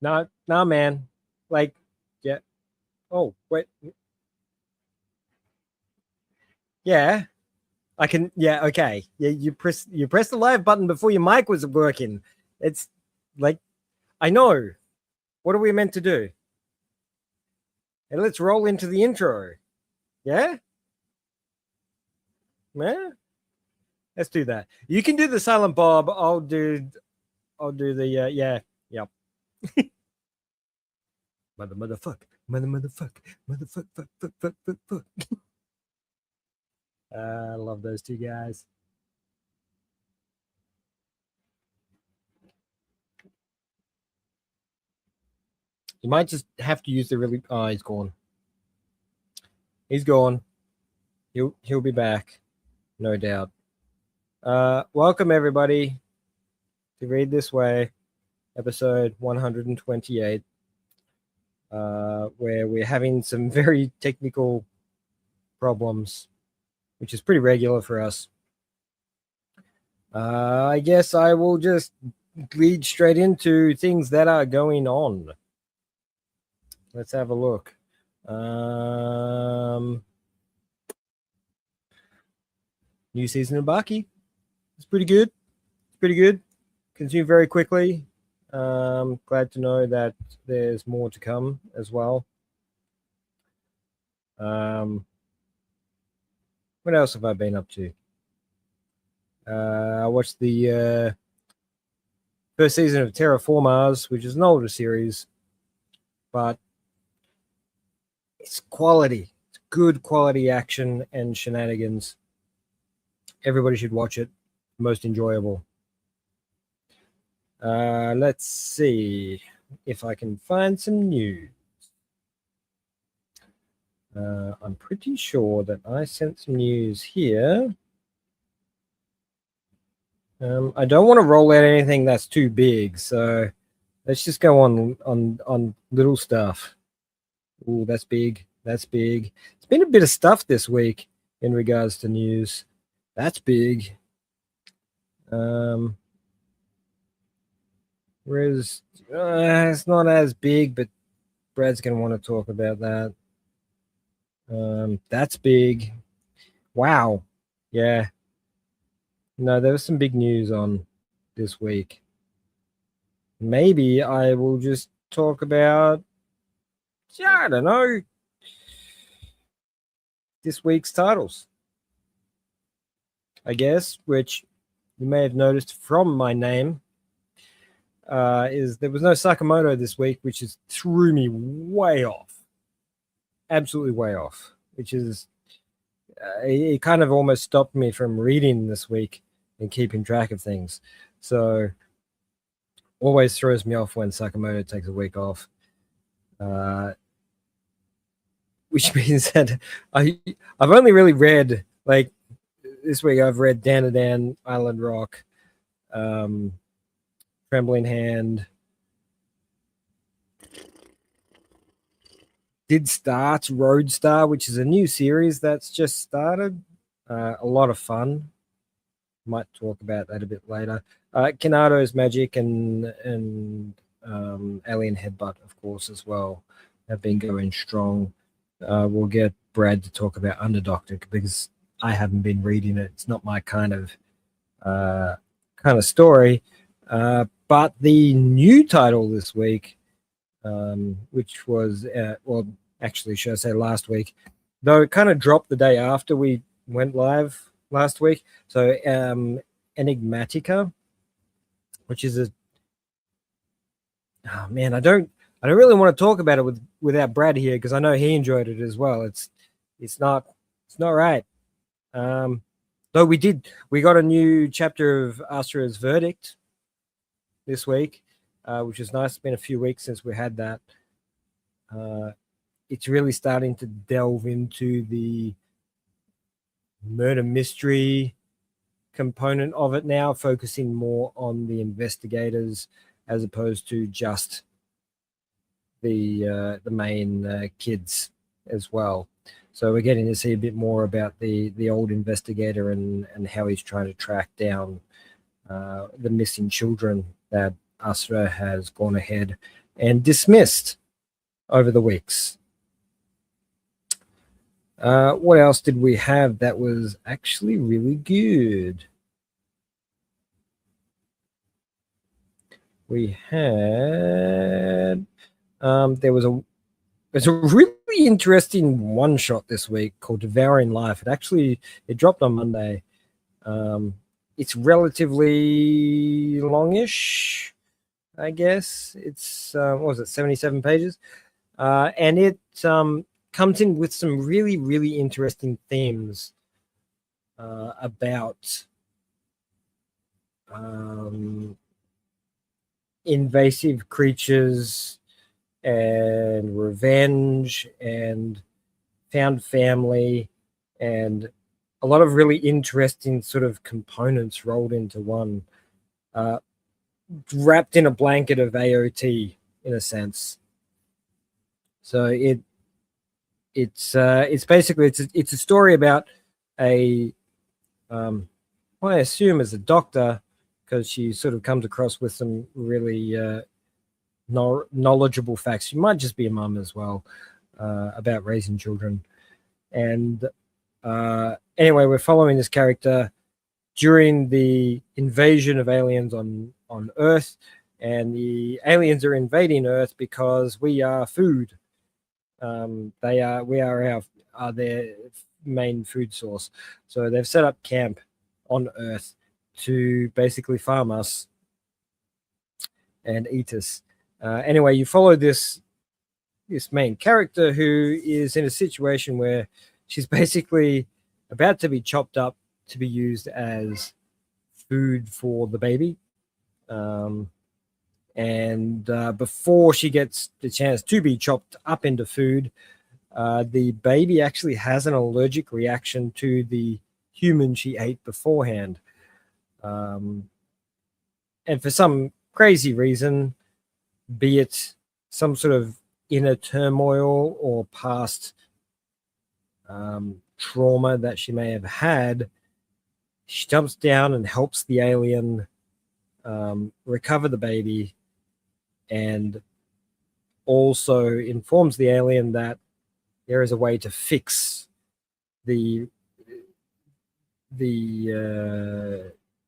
Nah, man. Like, yeah. Oh, wait. Yeah. I can. Yeah. Okay. Yeah. You press the live button before your mic was working. It's like I know. What are we meant to do? And let's roll into the intro. Yeah. Yeah. Let's do that. You can do the silent Bob. I'll do the yeah. Yep. motherfuck. Fuck. I love those two guys. You might just have to use the really. Oh, he's gone. He's gone. He'll be back, no doubt. Welcome everybody to Read This Way, episode 128, where we're having some very technical problems, which is pretty regular for us. I guess I will just lead straight into things that are going on. Let's have a look. New season of Baki. It's pretty good. Consumed very quickly. Glad to know that there's more to come as well. What else have I been up to? I watched the first season of Terraformars, which is an older series, but it's quality. It's good quality action and shenanigans. Everybody should watch it. Most enjoyable. Let's see if I can find some news. I'm pretty sure that I sent some news here. I don't want to roll out anything that's too big, so let's just go on little stuff. Oh, that's big. It's been a bit of stuff this week in regards to news. That's big. Whereas it's not as big, but Brad's gonna want to talk about that. That's big. Wow. Yeah. No, there was some big news on this week. Maybe I will just talk about, I don't know, this week's titles, I guess, which you may have noticed from my name, is there was no Sakamoto this week, which is threw me way off. Absolutely way off, which is it kind of almost stopped me from reading this week and keeping track of things. So always throws me off when Sakamoto takes a week off, which means that I've only really read, like, this week I've read Dan Island Rock, Trembling Hand, did start Roadstar, which is a new series that's just started. A lot of fun. Might talk about that a bit later. Kanado's Magic and Alien Headbutt, of course, as well, have been going strong. We'll get Brad to talk about Underdoctor because I haven't been reading it. It's not my kind of story. But the new title this week, which was, actually, should I say last week, though it kind of dropped the day after we went live last week. So Enigmatica, which is I don't really want to talk about it without Brad here because I know he enjoyed it as well. It's not right. Though we got a new chapter of Astra's Verdict this week, which is nice. It's been a few weeks since we had that. It's really starting to delve into the murder mystery component of it now, focusing more on the investigators as opposed to just the main kids as well. So we're getting to see a bit more about the old investigator and how he's trying to track down the missing children that Astra has gone ahead and dismissed over the weeks. What else did we have that was actually really good? We had there's a really interesting one shot this week called Devouring Life. It dropped on Monday. It's relatively longish, I guess. It's what was it, 77 pages, and it comes in with some really, really interesting themes about invasive creatures and revenge and found family and a lot of really interesting sort of components rolled into one, wrapped in a blanket of AOT in a sense. So it's basically it's a story about I assume as a doctor, because she sort of comes across with some really knowledgeable facts. She might just be a mum as well, about raising children. And anyway, we're following this character during the invasion of aliens on Earth, and the aliens are invading Earth because we are food. We are their main food source. So they've set up camp on Earth to basically farm us and eat us. Anyway, you follow this main character who is in a situation where she's basically about to be chopped up to be used as food for the baby. And before she gets the chance to be chopped up into food, the baby actually has an allergic reaction to the human she ate beforehand. And for some crazy reason, be it some sort of inner turmoil or past trauma that she may have had, she jumps down and helps the alien recover the baby, and also informs the alien that there is a way to fix the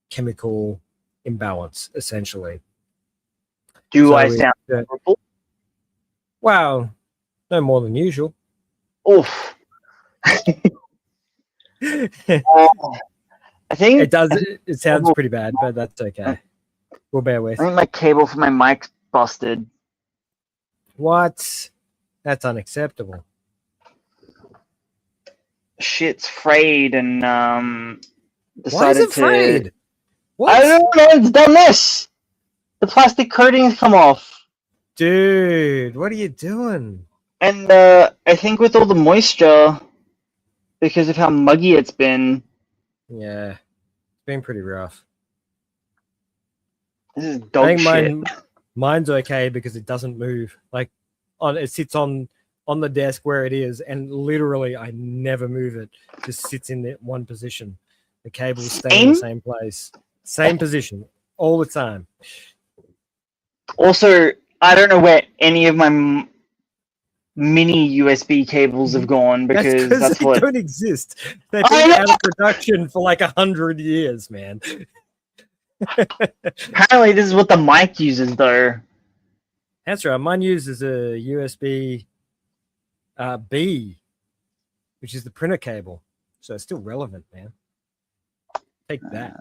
chemical imbalance, essentially. I sound horrible? Wow, no more than usual. Oof. I think it does. It sounds pretty bad, but that's okay. We'll bear with. I think my cable for my mic's busted. What? That's unacceptable. Shit's frayed and decided Why is it frayed? What? I don't know. It's done this. The plastic coating's come off. Dude, what are you doing? And I think with all the moisture, because of how muggy it's been. Yeah, it's been pretty rough. This is dog shit. Mine's okay because it doesn't move. Like, it sits on the desk where it is, and literally I never move it. It just sits in that one position. The cables stay in the same place, same position all the time. Also, I don't know where any of my mini USB cables have gone, because that's they what don't exist. They've been out of production for like 100 years, man. Apparently, this is what the mic uses, though. That's right. Mine uses a USB B, which is the printer cable, so it's still relevant, man. Take that.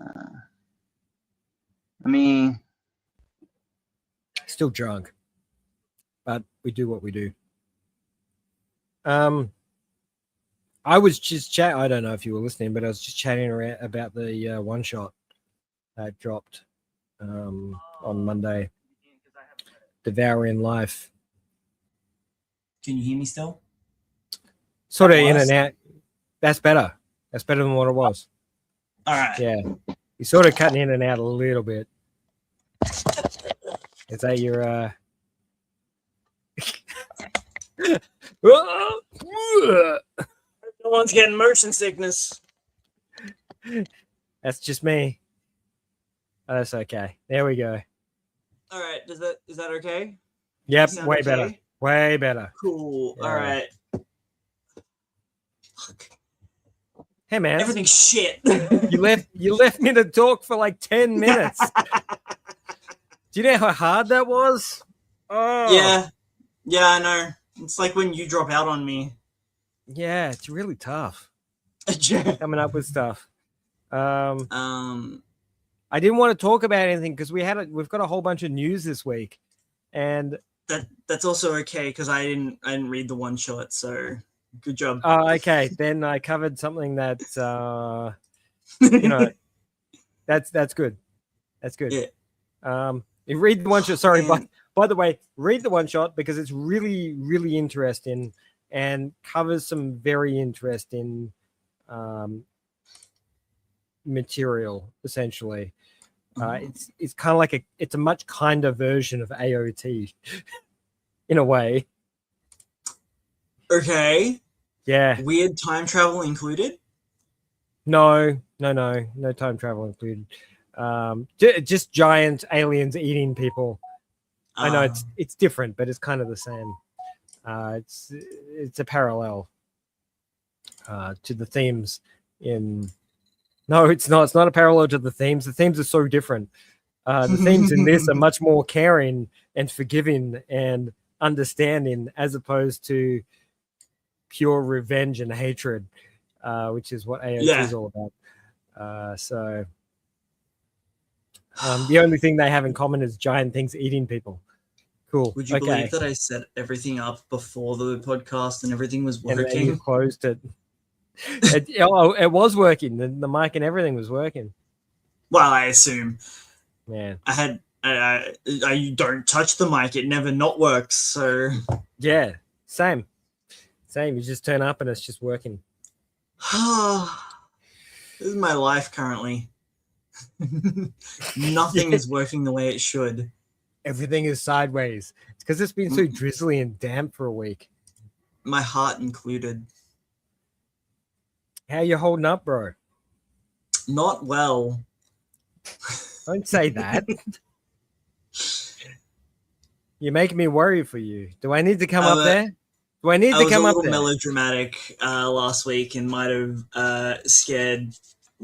I mean, still drunk, but we do what we do. I was just I don't know if you were listening, but I was just chatting around about the one shot that dropped on Monday, Devouring Life. Can you hear me still? Sort of in and out. That's better. That's better than what it was. All right. Yeah. You're sort of cutting in and out a little bit. Is that your No one's getting motion sickness. That's just me. Oh, that's okay. There we go. All right. Is that okay? Yep, Sound way okay? better. Way better. Cool. Yeah. All right. Hey man, Everything's shit. you left me to talk for like 10 minutes. Do you know how hard that was? Oh Yeah, I know. It's like when you drop out on me. yeah, it's really tough um, coming up with stuff. I didn't want to talk about anything because we've got a whole bunch of news this week, and that's also okay because I didn't read the one shot, so good job. okay, then I covered something that you know that's good. That's good. Yeah. You read the one shot. Sorry, by the way, read the one shot because it's really, really interesting and covers some very interesting material. Essentially, it's kind of like it's a much kinder version of AOT in a way. Okay. Yeah. Weird time travel included? No time travel included. Just giant aliens eating people. I know it's different, but it's kind of the same. It's a parallel to the themes in. No, it's not. It's not a parallel to the themes. The themes are so different. The themes in this are much more caring and forgiving and understanding, as opposed to pure revenge and hatred, which is what AOT is all about. So the only thing they have in common is giant things eating people. Cool. Would you believe that I set everything up before the podcast and everything was working? And then you closed it. It was working. The mic and everything was working. Well, I assume. Man. I don't touch the mic. It never not works. So yeah, same. You just turn up and it's just working. This is my life currently. Nothing is working the way it should. Everything is sideways. It's because it's been so drizzly and damp for a week. My heart included. How you holding up, bro? Not well. Don't say that. You're making me worry for you. Do I need to come up there? Do I need to come up there? I was a little melodramatic last week and might have scared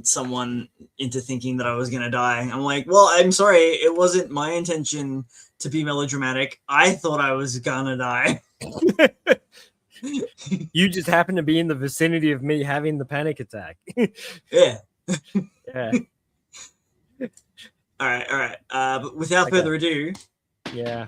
someone into thinking that I was going to die. I'm like, well, I'm sorry. It wasn't my intention to be melodramatic. I thought I was going to die. You just happen to be in the vicinity of me having the panic attack. Yeah. Yeah. All right. But without further ado. Yeah.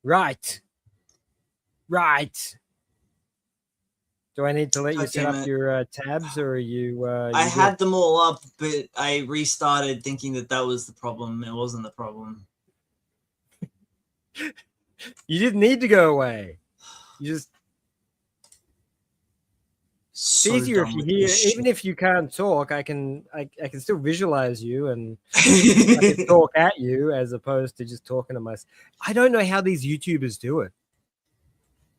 Right. Do I need to let you set up your tabs, or are you? I had them all up, but I restarted thinking that was the problem. It wasn't the problem. You didn't need to go away. You just. It's easier if you hear, even if you can't talk. I can still visualize you, and I can talk at you as opposed to just talking to myself. I don't know how these YouTubers do it.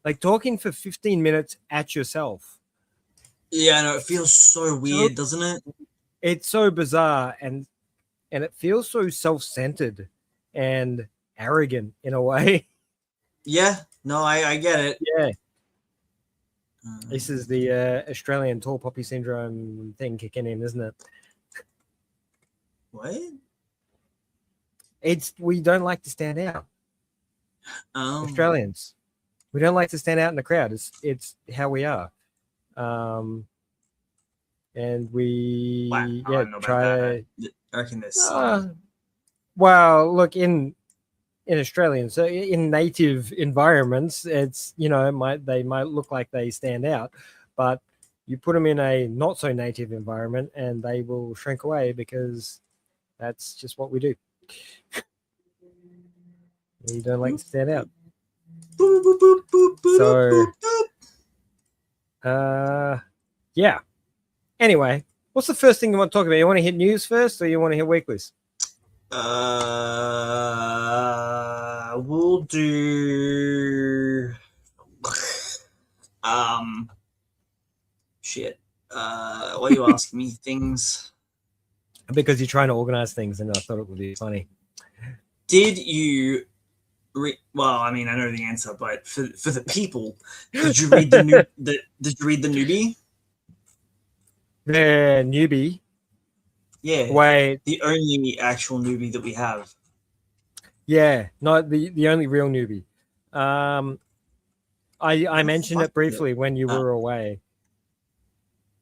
Like talking for 15 minutes at yourself. Yeah, no, it feels so weird, doesn't it? It's so bizarre, and it feels so self-centered and arrogant in a way. Yeah, no, I get it. Yeah. This is the Australian tall poppy syndrome thing kicking in, isn't it? What? We don't like to stand out. Australians. We don't like to stand out in the crowd. It's how we are. And we try. I reckon there's well, look, in Australian, so in native environments, it's they might look like they stand out, but you put them in a not so native environment and they will shrink away because that's just what we do. We don't like to stand out. So yeah. Anyway, What's the first thing you want to talk about? You want to hit news first, or you want to hit weeklies? We'll do. Shit. Why are you asking me things? Because you're trying to organize things, and I thought it would be funny. Did you well, I mean, I know the answer, but for the people, did you read did you read the newbie? The newbie. Yeah. Wait. The only actual newbie that we have. Yeah, not the only real newbie. I mentioned it briefly when you were away.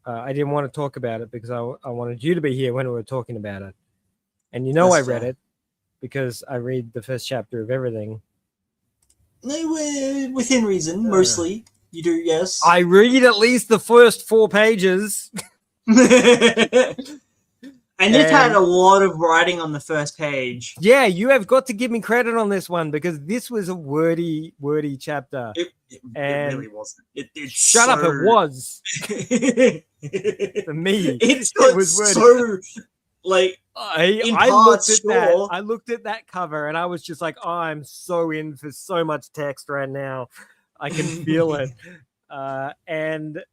I didn't want to talk about it because I wanted you to be here when we were talking about it. And you know I read it because I read the first chapter of everything. No, within reason, mostly. You do, yes. I read at least the first 4 pages. And it had a lot of writing on the first page. Yeah, you have got to give me credit on this one because this was a wordy chapter. It really wasn't. Shut up, it was. For me, it was wordy. So, like, I looked at that cover and I was just like, oh, I'm so in for so much text right now. I can feel it. And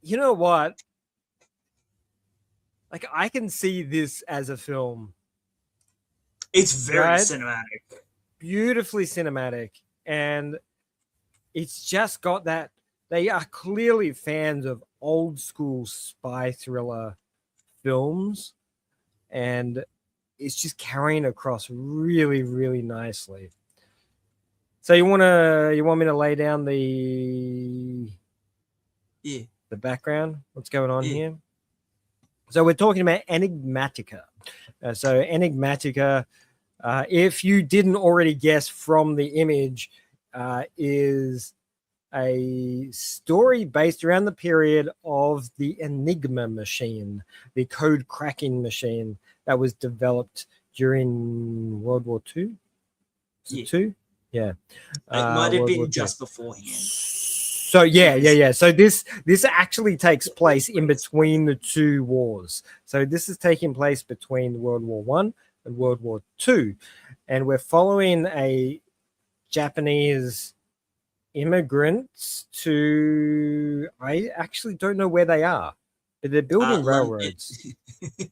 you know what? Like, I can see this as a film. It's very cinematic. Beautifully cinematic. And it's just got that. They are clearly fans of old school spy thriller films. And it's just carrying across really, really nicely. So you want me to lay down the background? What's going on here? So we're talking about Enigmatica. So Enigmatica, if you didn't already guess from the image, is a story based around the period of the Enigma machine, the code cracking machine that was developed during World War II. II? Yeah. It might have been just beforehand. So yeah. So this actually takes place in between the 2 wars. So this is taking place between World War I and World War II. And we're following a Japanese immigrants to, I actually don't know where they are, but they're building railroads.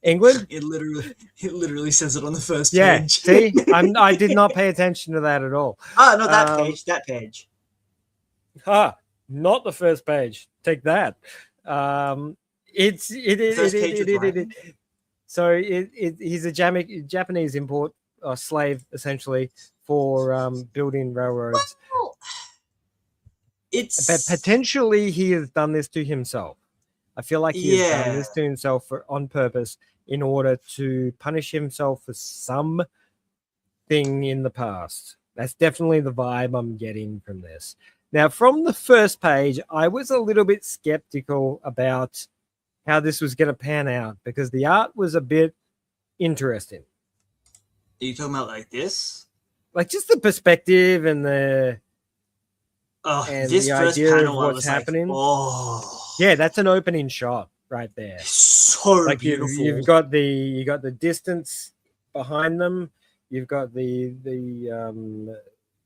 England? It literally says it on the first page. Yeah, see, I did not pay attention to that at all. Oh, no, that page. Not the first page. Take that. He's a Japanese import or slave essentially for building railroads. Well, but potentially he has done this to himself. I feel like he has done this to himself on purpose in order to punish himself for something in the past. That's definitely the vibe I'm getting from this. Now, from the first page, I was a little bit skeptical about how this was going to pan out because the art was a bit interesting. Are you talking about like this? Like just the perspective and the this first panel of what's happening. Yeah, that's an opening shot right there. So like beautiful. You've got the distance behind them. You've got the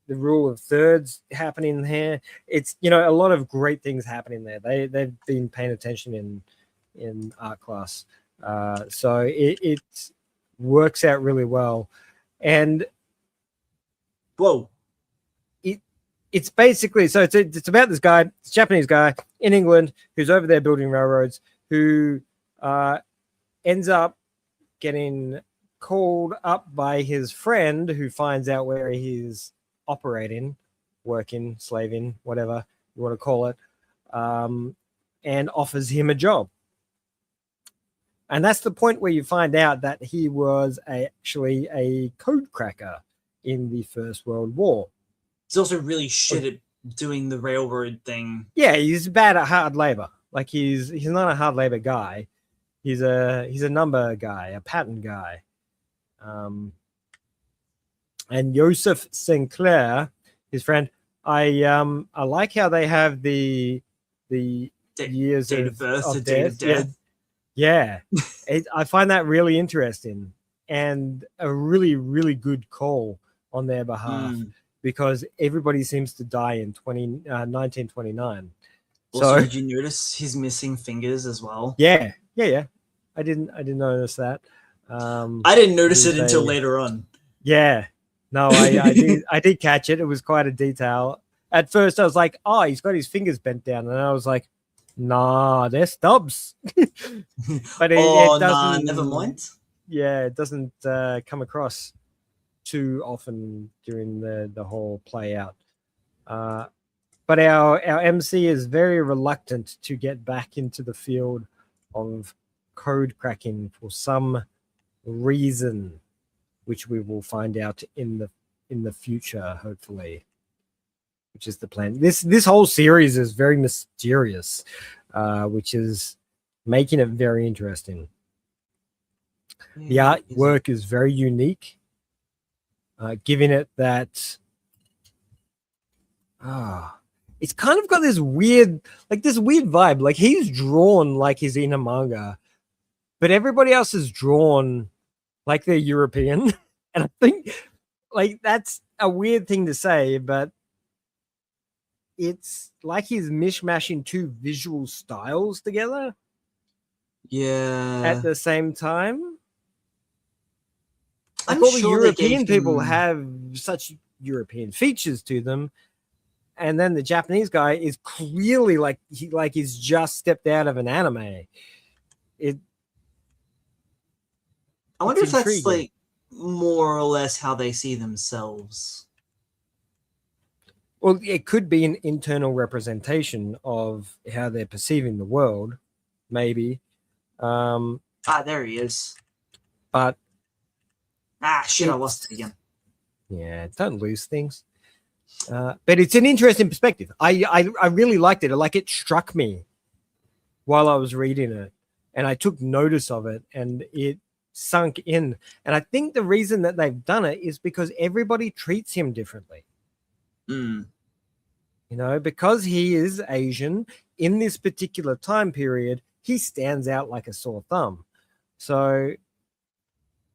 rule of thirds happening there. It's a lot of great things happening there. They've been paying attention in art class, so it works out really well. And it's basically it's about this guy, this Japanese guy in England who's over there building railroads, who ends up getting called up by his friend who finds out where he's operating, working, slaving, whatever you want to call it, and offers him a job. And that's the point where you find out that he was actually a code cracker in the First World War. He's also really shit at doing the railroad thing. Yeah, he's bad at hard labor. Like he's not a hard labor guy. He's a number guy, a pattern guy. And Joseph Sinclair, his friend, I like how they have the years date of birth, of the date of death. Yeah, I find that really interesting and a really, really good call on their behalf because everybody seems to die in 1929. Also, So did you notice his missing fingers as well? yeah. I didn't notice that. I didn't notice it until later on. Yeah, no, I did catch it. It was quite a detail. At first, I was like, "Oh, he's got his fingers bent down," and I was like, "Nah, they're stubs." But it doesn't. Never mind. Yeah, it doesn't come across too often during the whole play out. But our MC is very reluctant to get back into the field of code cracking for some reason, which we will find out in the future, hopefully. Which is the plan. This whole series is very mysterious, which is making it very interesting. The artwork is very unique, giving it that. It's kind of got this weird vibe. Like he's drawn like he's in a manga, but everybody else is drawn like they're European. And I think like that's a weird thing to say, but it's like he's mishmashing two visual styles together. Yeah. At the same time. Like I'm all the sure European people have such European features to them. And then the Japanese guy is clearly like he's just stepped out of an anime. I wonder if that's like more or less how they see themselves. Well, it could be an internal representation of how they're perceiving the world, maybe. There he is. But shit! I lost it again. Yeah, don't lose things. But it's an interesting perspective. I really liked it. Like it struck me while I was reading it, and I took notice of it, and it sunk in. And I think the reason that they've done it is because everybody treats him differently. You know, because he is Asian in this particular time period, he stands out like a sore thumb. So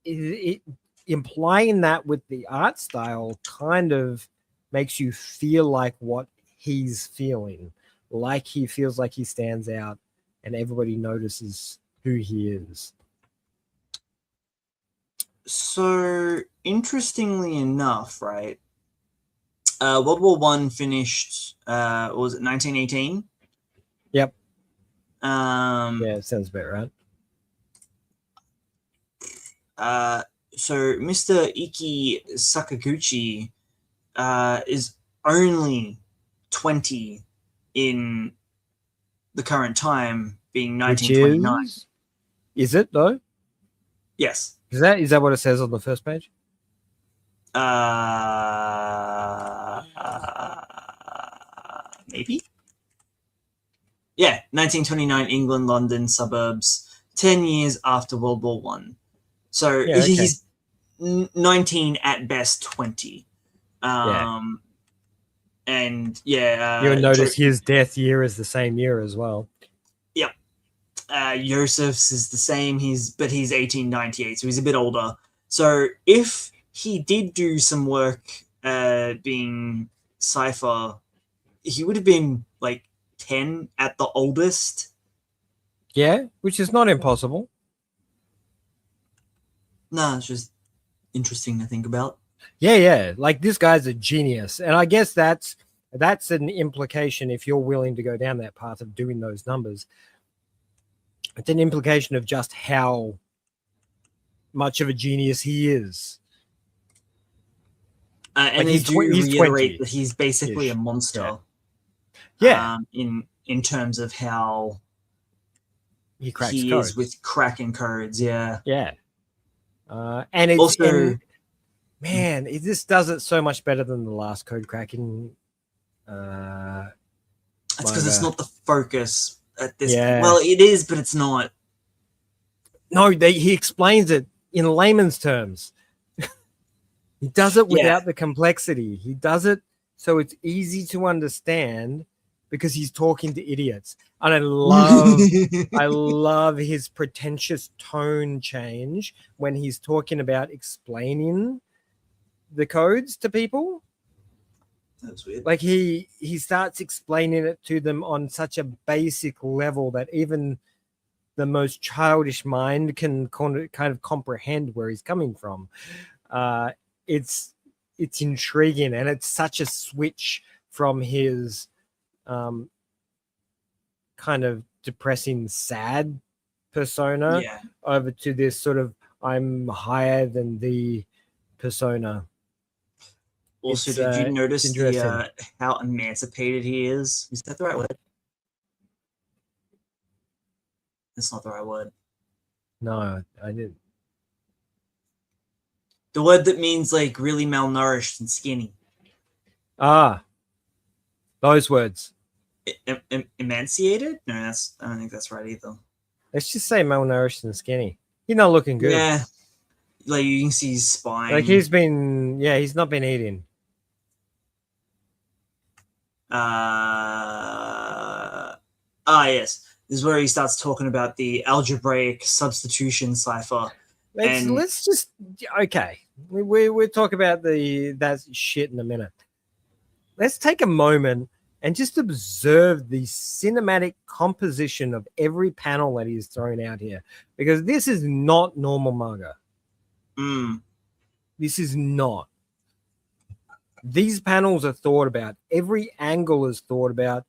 it implying that with the art style kind of makes you feel like what he's feeling, like he feels like he stands out and everybody notices who he is. So interestingly enough, right? World War One finished. What was it 1918? Yep. Yeah, it sounds about right. So Mr. Iki Sakaguchi is only 20 in the current time, being 1929. Is it though? Yes. Is that what it says on the first page? Maybe. Yeah, 1929, England, London, suburbs, 10 years after World War One. So he's 19 at best, 20. And you'll notice his death year is the same year as well. Yep. Yosef's is the same. He's 1898, so he's a bit older. So if he did do some work being Cypher, he would have been like 10 at the oldest. Yeah, which is not impossible. No, it's just interesting to think about. Yeah. Like this guy's a genius. And I guess that's an implication if you're willing to go down that path of doing those numbers. It's an implication of just how much of a genius he is. And like he's reiterate that he's basically a monster. Yeah. In terms of how he cracks codes. Is with cracking codes. Yeah. Yeah. And it's also, this does it so much better than the last code cracking. That's because it's not the focus at this. Yeah. Well, it is, but it's not. No, he explains it in layman's terms. He does it without the complexity. He does it so it's easy to understand because he's talking to idiots. And I love his pretentious tone change when he's talking about explaining the codes to people. That's weird. Like he starts explaining it to them on such a basic level that even the most childish mind can kind of comprehend where he's coming from. It's intriguing, and it's such a switch from his kind of depressing, sad persona over to this sort of I'm higher than the persona. Also, did you notice how emancipated he is? Is that the right word? That's not the right word. No, I didn't. The word that means like really malnourished and skinny. Those words. Emanciated? No, I don't think that's right either. Let's just say malnourished and skinny. He's not looking good. Yeah. Like you can see his spine. Like he's not been eating. Yes. This is where he starts talking about the algebraic substitution cipher. Let's just okay. We'll talk about that shit in a minute. Let's take a moment and just observe the cinematic composition of every panel that he's throwing out here, because this is not normal manga. This is not. These panels are thought about. Every angle is thought about.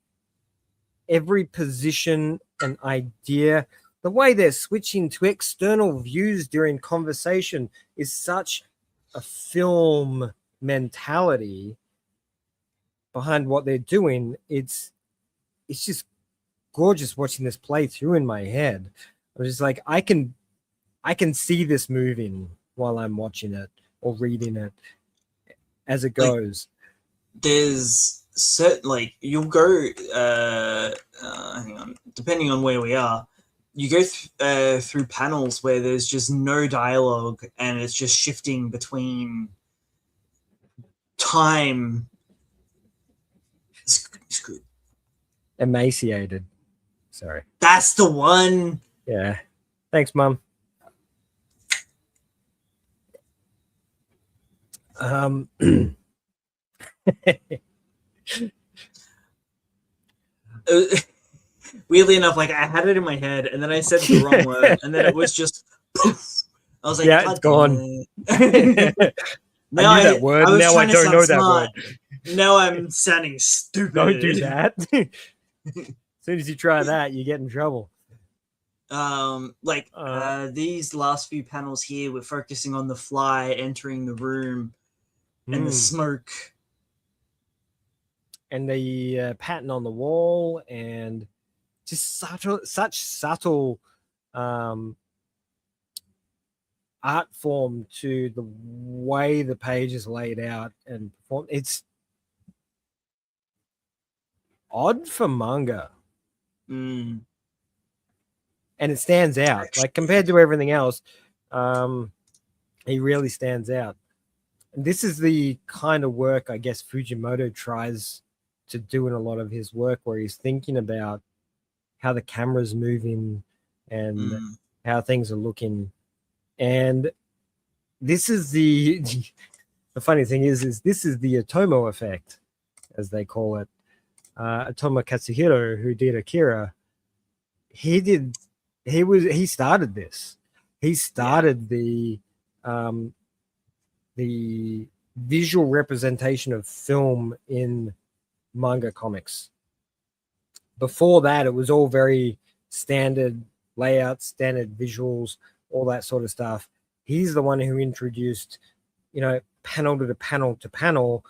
Every position and idea. The way they're switching to external views during conversation is such a film mentality behind what they're doing. It's just gorgeous watching this play through in my head. I'm just like, I can see this moving while I'm watching it or reading it as it goes. There's certain, you'll go hang on, depending on where we are, you go through panels where there's just no dialogue and it's just shifting between time. Screw. Emaciated. Sorry. That's the one. Yeah. Thanks, Mum. Weirdly enough, I had it in my head and then I said the wrong word and then it was just poof. I was like, yeah, it's gone. Now I knew that word. Now I don't know that word. Now I'm sounding stupid. Don't do that. As soon as you try that, you get in trouble. These last few panels here, we're focusing on the fly entering the room and the smoke. And the pattern on the wall, and just such subtle art form to the way the page is laid out and performed. It's odd for manga. And it stands out. Like compared to everything else, he really stands out. And this is the kind of work I guess Fujimoto tries to do in a lot of his work, where he's thinking about how the camera's moving and how things are looking. And this is the funny thing is this is the Otomo effect, as they call it. Otomo Katsuhiro, who did Akira, he started this. He started the visual representation of film in manga comics. Before that, it was all very standard layouts, standard visuals, all that sort of stuff. He's the one who introduced, panel to panel,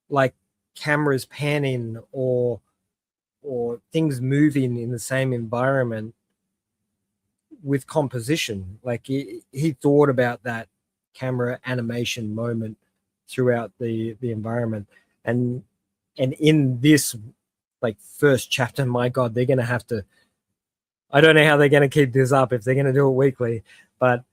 like cameras panning or things moving in the same environment with composition. Like he thought about that camera animation moment throughout the environment. And in this first chapter, my God, they're going to have to, I don't know how they're going to keep this up if they're going to do it weekly, but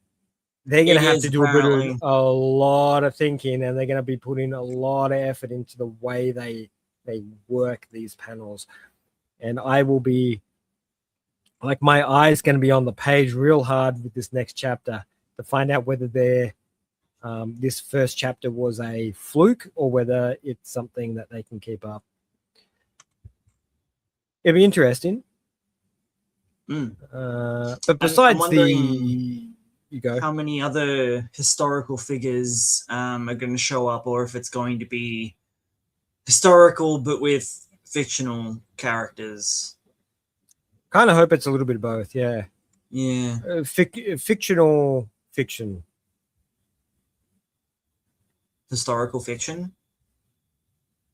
they're going to have to do a lot of thinking, and they're going to be putting a lot of effort into the way they work these panels. and I will be like, my eye's going to be on the page real hard with this next chapter to find out whether this first chapter was a fluke or whether it's something that they can keep up. It'd be interesting. But besides you go. How many other historical figures are going to show up, or if it's going to be historical but with fictional characters? Kind of hope it's a little bit of both. Yeah. Fictional fiction. Historical fiction.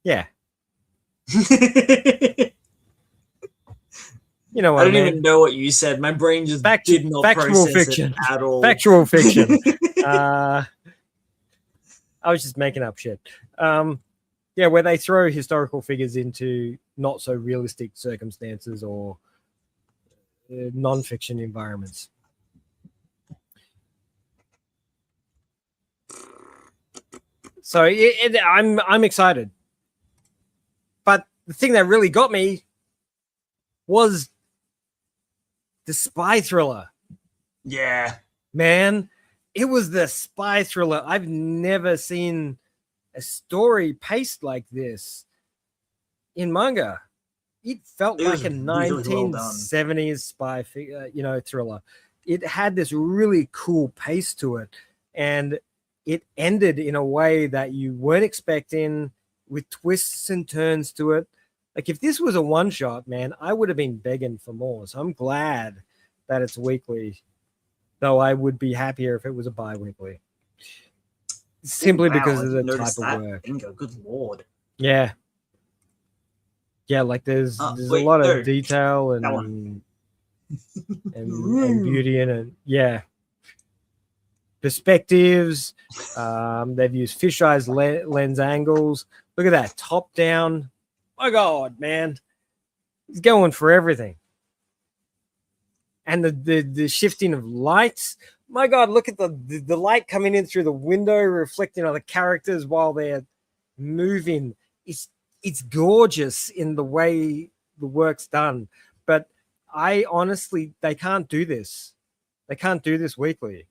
Yeah. You know what I don't even know what you said. My brain just did not factual process fiction it at all. Factual fiction. I was just making up shit. Yeah, where they throw historical figures into not so realistic circumstances or non-fiction environments. So I'm excited. But the thing that really got me was the spy thriller. Yeah. Man, it was the spy thriller. I've never seen a story paced like this in manga. It felt like a 1970s spy thriller. It had this really cool pace to it, and it ended in a way that you weren't expecting, with twists and turns to it. Like, if this was a one shot, man, I would have been begging for more. So I'm glad that it's weekly, though I would be happier if it was a bi-weekly. Simply because of the type of work. Bingo, good lord. Yeah. Yeah, like there's a lot of detail and beauty in it. Yeah. Perspectives. They've used fisheye lens angles. Look at that. Top down. My God, man. He's going for everything. And the shifting of lights. My God, look at the light coming in through the window, reflecting on the characters while they're moving. It's gorgeous in the way the work's done. But I honestly, they can't do this. They can't do this weekly.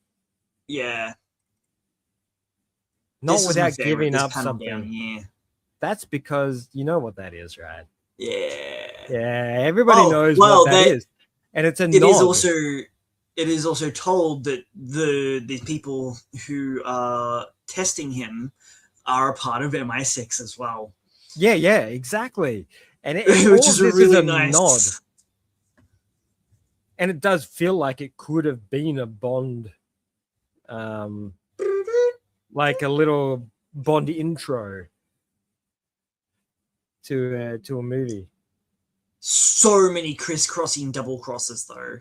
Yeah. Not without giving up something. That's because you know what that is, right? Yeah. Yeah, everybody knows what that is. And it's a nod. It is also told that the people who are testing him are a part of MI6 as well. Yeah, exactly. And which is really nice. Nod. And it does feel like it could have been a Bond, like a little Bond intro to a movie. So many crisscrossing double crosses, though.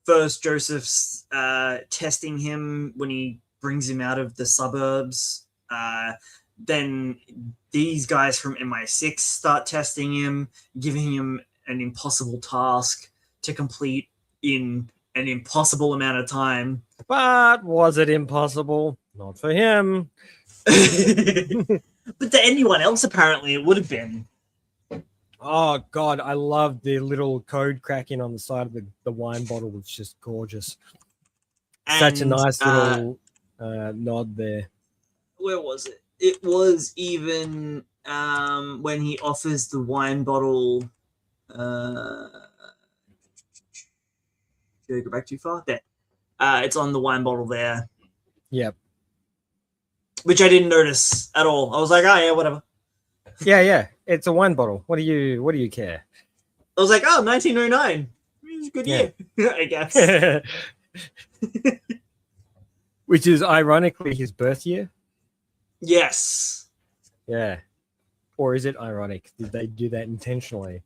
First, Joseph's testing him when he brings him out of the suburbs. Then these guys from MI6 start testing him, giving him an impossible task to complete in an impossible amount of time. But was it impossible? Not for him. But to anyone else, apparently, it would have been. Oh, God, I love the little code cracking on the side of the wine bottle. It's just gorgeous. Such a nice little nod there. Where was it? It was even when he offers the wine bottle. Did I go back too far? There. It's on the wine bottle there. Yep. Which I didn't notice at all. I was like, oh, yeah, whatever. Yeah. It's a wine bottle. What do you care? I was like, oh, 1909. It's a good year, I guess. Which is ironically his birth year. Yes. Yeah. Or is it ironic? Did they do that intentionally?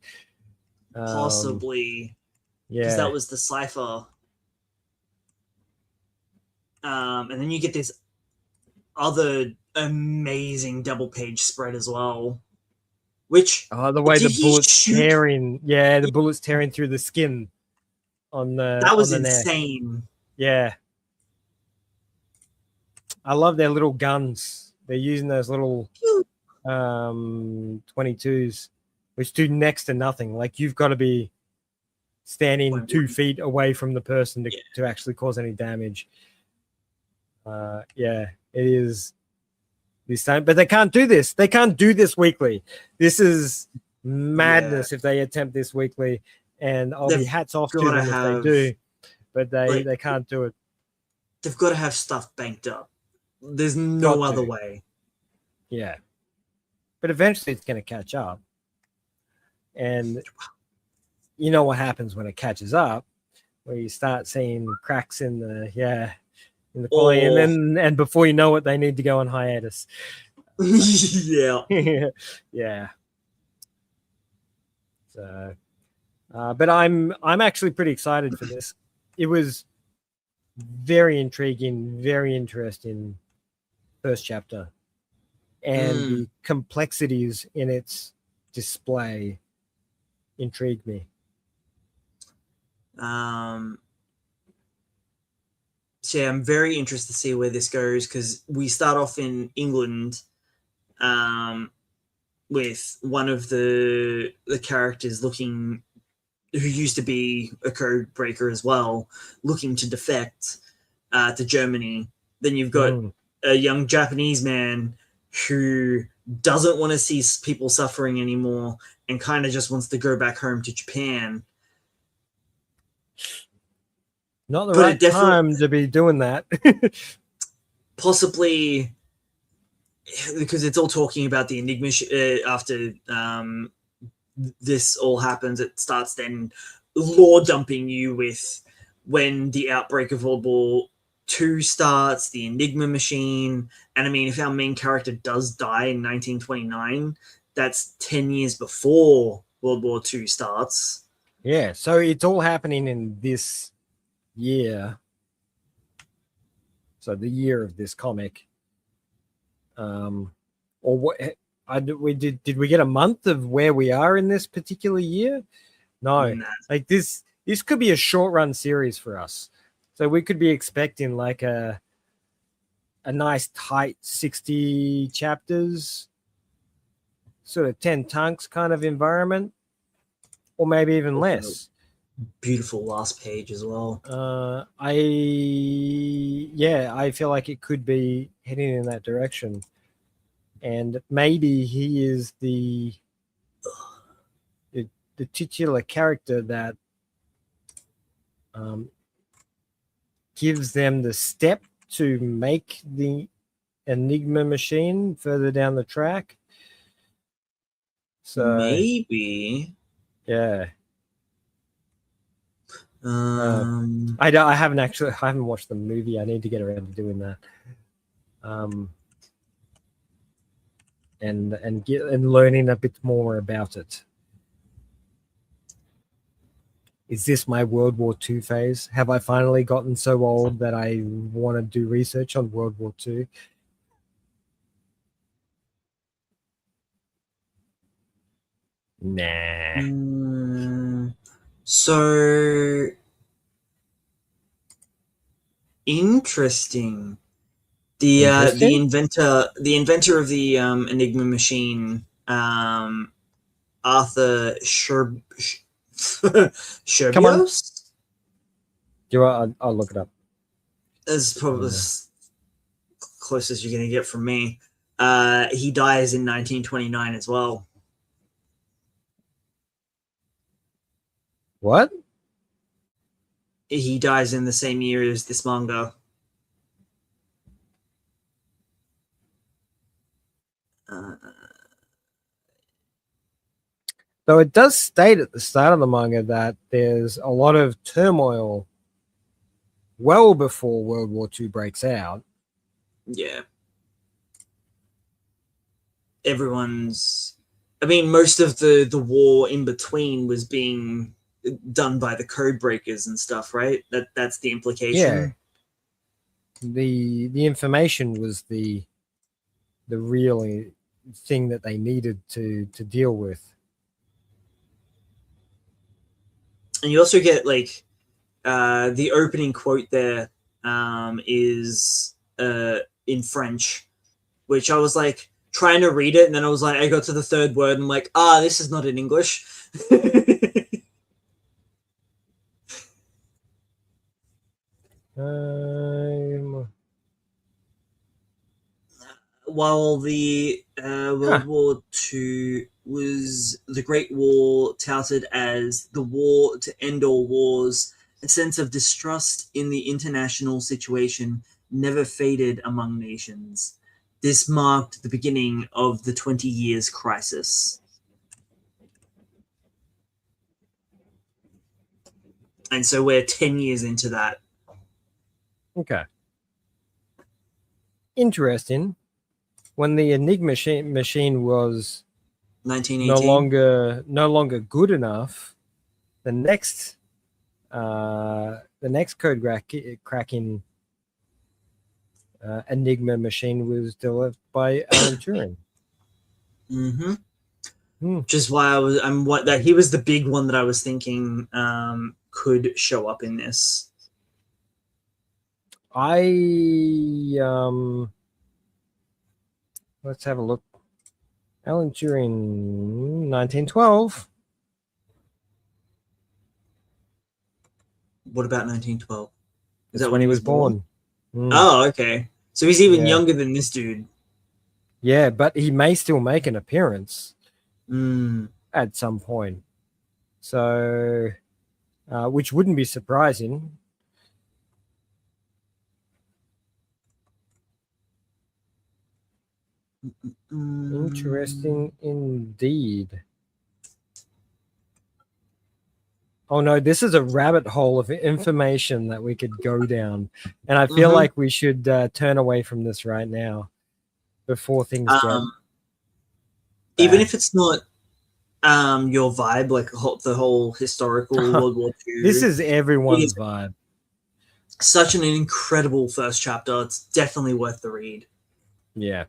Possibly. Yeah. Because that was the cipher. And then you get this other amazing double page spread as well. Which the way the bullets tearing, the bullets tearing through the skin on the that was on the insane. Neck. Yeah, I love their little guns. They're using those little 22s which do next to nothing. Like you've got to be standing 2 feet away from the person to actually cause any damage. Yeah, it is this time, but they can't do this. They can't do this weekly. This is madness if they attempt this weekly, and I'll be hats off to them if they do, but they can't do it. They've got to have stuff banked up. There's no other way. Yeah, but eventually it's going to catch up, and you know what happens when it catches up, where you start seeing cracks in the quality, and before you know it, they need to go on hiatus. Yeah. Yeah. So, but I'm actually pretty excited for this. It was very intriguing, very interesting first chapter, and the complexities in its display intrigued me. So yeah, I'm very interested to see where this goes, because we start off in England with one of the characters who used to be a code breaker as well, looking to defect to Germany. Then you've got a young Japanese man who doesn't want to see people suffering anymore and kind of just wants to go back home to Japan. Not the right time to be doing that. Possibly because it's all talking about the Enigma after this all happens. It starts then lore dumping you with when the outbreak of World War II starts, the Enigma machine. And I mean, if our main character does die in 1929, that's 10 years before World War II starts. Yeah, so it's all happening in this year. So the year of this comic. Or what did we get a month of where we are in this particular year? No. Like this could be a short run series for us. So we could be expecting like a nice tight 60 chapters, sort of 10 tunks kind of environment, or maybe even less. Beautiful last page as well. I feel like it could be heading in that direction, and maybe he is the titular character that gives them the step to make the Enigma machine further down the track. So maybe, yeah. I haven't watched the movie. I need to get around to doing that. And learning a bit more about it. Is this my World War II phase? Have I finally gotten so old that I want to do research on World War II? Nah. So interesting. The inventor of the Enigma machine, Arthur Sherbios? I'll look it up. That's probably as close as you're going to get from me. He dies in 1929 as well. What? He dies in the same year as this manga. Though it does state at the start of the manga that there's a lot of turmoil well before World War II breaks out. Yeah. Most of the war in between was being done by the code breakers and stuff, right? That's the implication. Yeah. The information was the real thing that they needed to deal with. And you also get the opening quote there is in French, which I was like, trying to read it, and then I was like, I got to the third word, and I'm like, this is not in English. While the World War II was the Great War touted as the war to end all wars, a sense of distrust in the international situation never faded among nations. This marked the beginning of the 20 Years' Crisis. And so we're 10 years into that. Okay. Interesting. When the Enigma machine was 1918. no longer good enough, the next code cracking Enigma machine was developed by Alan Turing. Mm-hmm. Which is why he was the big one that I was thinking could show up in this. Let's have a look. Alan Turing, 1912. What about 1912? Is that when he was born? Oh, okay. So he's even younger than this dude. Yeah, but he may still make an appearance at some point. So, which wouldn't be surprising. Interesting indeed. Oh no, this is a rabbit hole of information that we could go down. And I feel like we should turn away from this right now before things get even if it's not your vibe, like the whole historical World War II. This is everyone's vibe. Such an incredible first chapter. It's definitely worth the read. Yeah.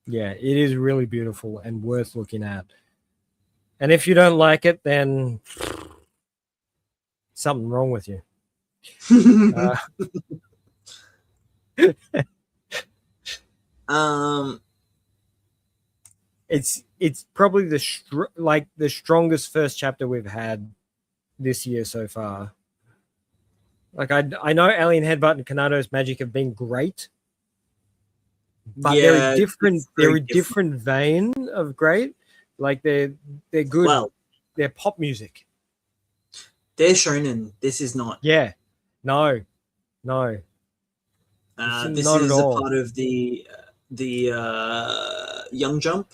Yeah, it is really beautiful and worth looking at. And if you don't like it, then something wrong with you. It's probably the strongest first chapter we've had this year so far. Like I know Alien Headbutt and Kanado's Magic have been great, but they're a different vein of great. Like they're good. Well, they're pop music. They're shonen. This is not. Yeah. No. This is a part of the Young Jump,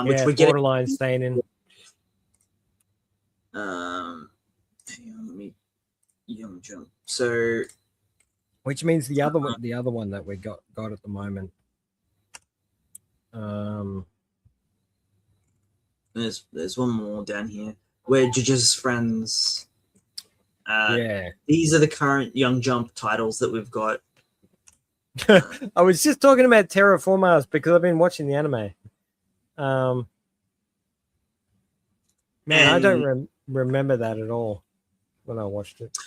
which we're borderline staying in. Hang on, let me Young Jump. So, which means the other one that we got at the moment. There's one more down here. We're Juju's friends. These are the current Young Jump titles that we've got. I was just talking about Terraformers because I've been watching the anime. I don't remember that at all when I watched it.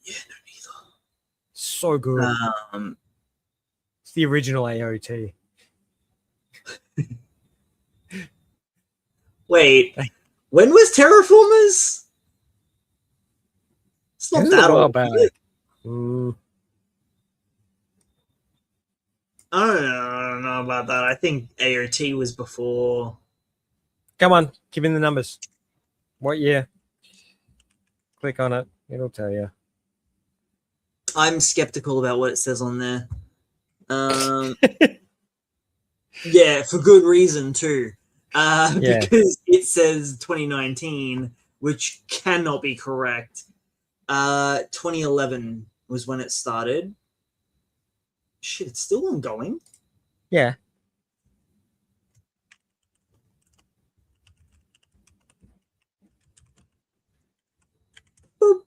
Yeah, no, neither. So good. It's the original AOT. Wait, when was Terraformers? It's not that old. Back. I don't know about that. I think AOT was before. Come on, give me the numbers. What year? Click on it. It'll tell you. I'm skeptical about what it says on there. Yeah, for good reason too. Because it says 2019, which cannot be correct. 2011 was when it started. Shit, it's still ongoing. Yeah. Boop.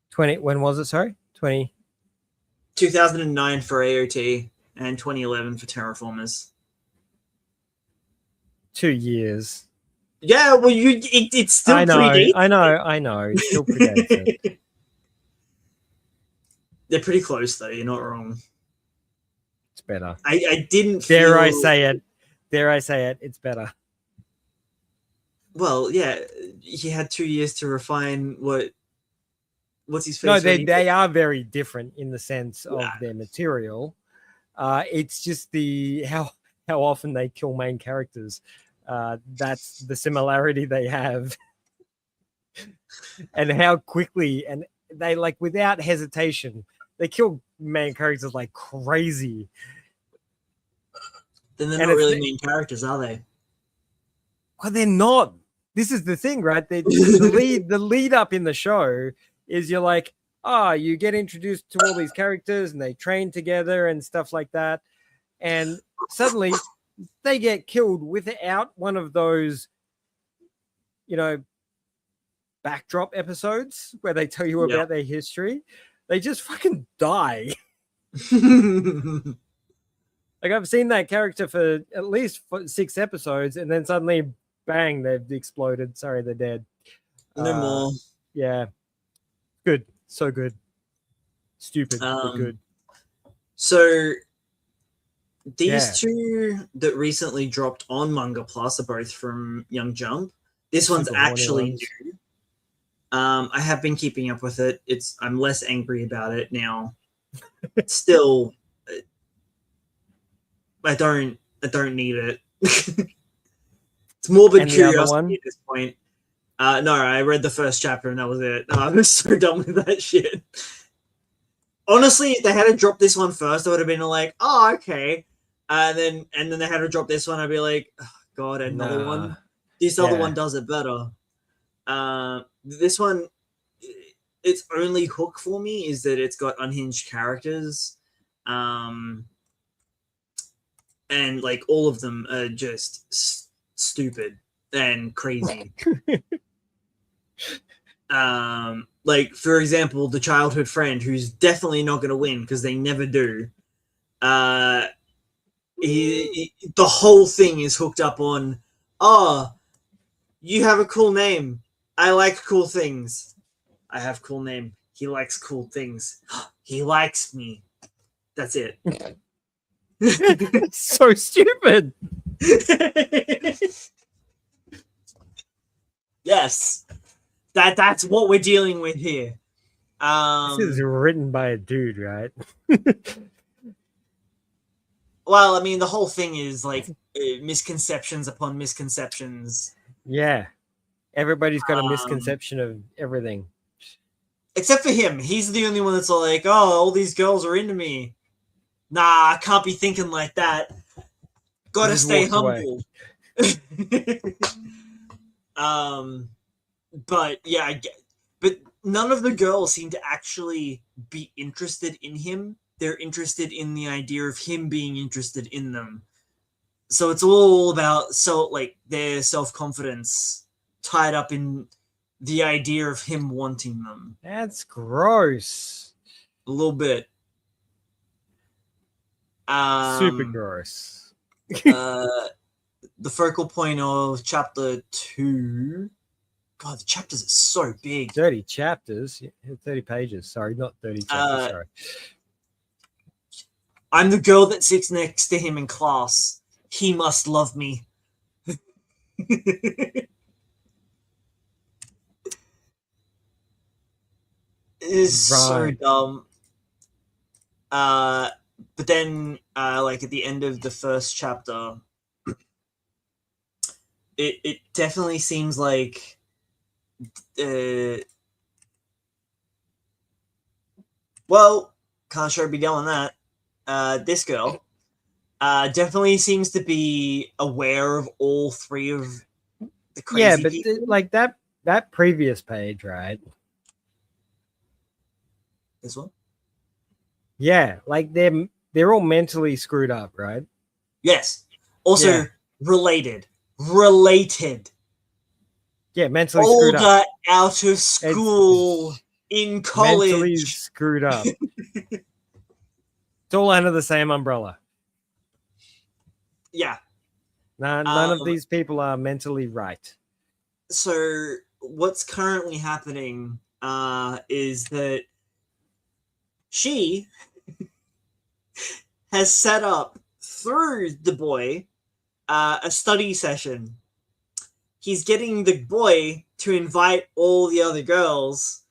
20. When was it? Sorry, 2009 for AOT and 2011 for Terraformers. 2 years. Yeah, well, it's still predates. I know. It still predates it. They're pretty close, though. You're not wrong. It's better. I didn't Dare feel... I say it? Dare I say it? It's better. Well, yeah, he had 2 years to refine what's his face. No, they are very different in the sense of Yeah. their material. It's just how often they kill main characters. That's the similarity they have, and how quickly and they like without hesitation they kill main characters like crazy. Then they're And not it's really main characters, are they? Well, they're not. This is the thing, right? The lead up in the show is you're like, you get introduced to all these characters and they train together and stuff like that. And suddenly they get killed without one of those, backdrop episodes where they tell you about their history. They just fucking die. Like I've seen that character for at least 6 episodes and then suddenly, bang, they've exploded. Sorry, they're dead. No more. Yeah. Good. So good. Stupid, but good. So these two that recently dropped on Manga Plus are both from Young Jump. This one's actually new. I have been keeping up with it. I'm less angry about it now. Still, I don't need it. It's morbid curiosity at this point. No, I read the first chapter and that was it. I was so done with that shit. Honestly, if they had to drop this one first, I would have been like, oh, okay. And then they had to drop this one, I'd be like, oh, God, another one. This other one does it better. This one, its only hook for me is that it's got unhinged characters. And like all of them are just stupid and crazy. Like for example, the childhood friend who's definitely not going to win because they never do. The whole thing is hooked up on, you have a cool name. I like cool things. I have cool name. He likes cool things. He likes me. That's it. It's so stupid. Yes. That's what we're dealing with here. This is written by a dude, right? Well, I mean, the whole thing is like misconceptions upon misconceptions. Yeah. Everybody's got a misconception of everything. Except for him. He's the only one that's like, all these girls are into me. Nah, I can't be thinking like that. Gotta stay humble. But yeah, but none of the girls seem to actually be interested in him. They're interested in the idea of him being interested in them. So it's all about their self-confidence tied up in the idea of him wanting them. That's gross. A little bit. Super gross. The focal point of chapter 2. God, the chapters are so big. 30 chapters. 30 pages. Sorry, not 30 chapters. Sorry. I'm the girl that sits next to him in class. He must love me. It is so dumb. But then, like at the end of the first chapter, it definitely seems like, well, can't sure be doing that. This girl definitely seems to be aware of all three of the crazy people. Like that previous page, right? This one? Yeah, like they're all mentally screwed up, right? Yes. Also related. Yeah, mentally screwed up. Older, out of school, in college. Mentally screwed up. It's all under the same umbrella. Yeah. None of these people are mentally right. So what's currently happening is that she has set up through the boy a study session. He's getting the boy to invite all the other girls,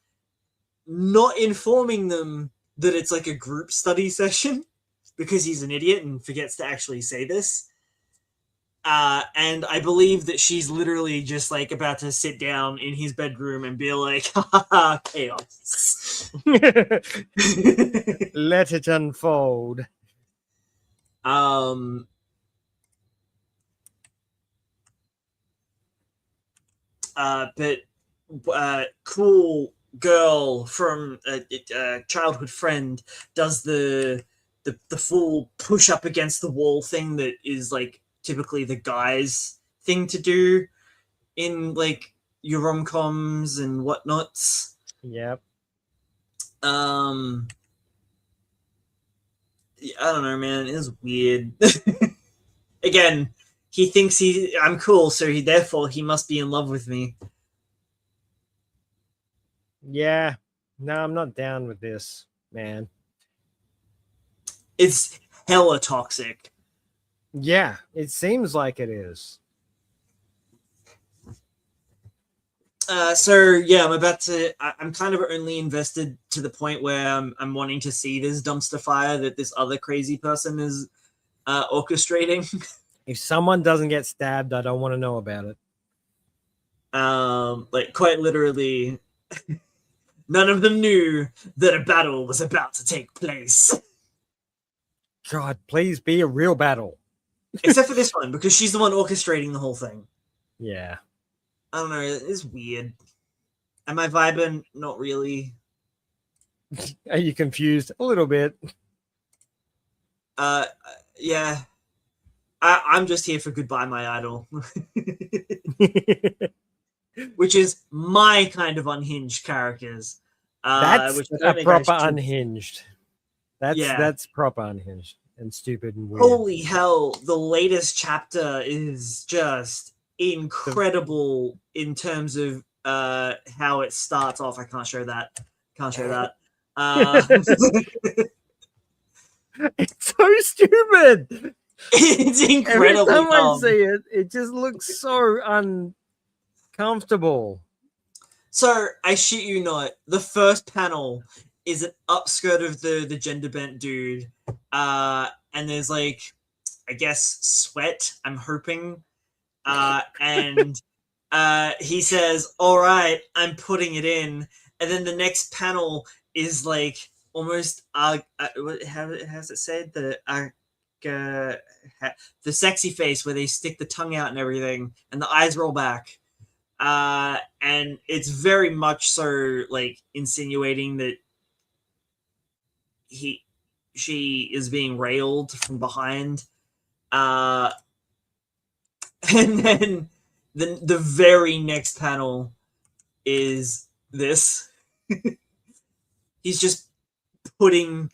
not informing them that it's like a group study session because he's an idiot and forgets to actually say this. And I believe that she's literally just like about to sit down in his bedroom and be like, ha ha ha, chaos. Let it unfold. But cool girl from a childhood friend does the full push up against the wall thing that is like typically the guy's thing to do in like your rom-coms and whatnots. Yep. I don't know, man. It was weird. Again, he thinks I'm cool, so therefore he must be in love with me. Yeah. No, I'm not down with this, man. It's hella toxic. Yeah, it seems like it is. So yeah, I'm kind of only invested to the point where I'm wanting to see this dumpster fire that this other crazy person is orchestrating. If someone doesn't get stabbed, I don't want to know about it. Like quite literally, none of them knew that a battle was about to take place. God, please be a real battle. Except for this one, because she's the one orchestrating the whole thing. Yeah. I don't know, it's weird. Am I vibing? Not really. Are you confused? A little bit. Yeah. I'm just here for Goodbye My Idol. Which is my kind of unhinged characters. That's which I don't a think I proper should- unhinged. That's proper unhinged and stupid and weird. Holy hell, the latest chapter is just incredible in terms of how it starts off. I can't show that. It's so stupid. It's Every incredibly time I dumb. see it, it just looks so uncomfortable. So I shit you not, the first panel is an upskirt of the gender bent dude, and there's like, I guess, sweat. I'm hoping, and he says, "All right, I'm putting it in," and then the next panel is like almost how has it said the sexy face where they stick the tongue out and everything, and the eyes roll back. And it's very much so like insinuating that she is being railed from behind. And then the very next panel is this. He's just putting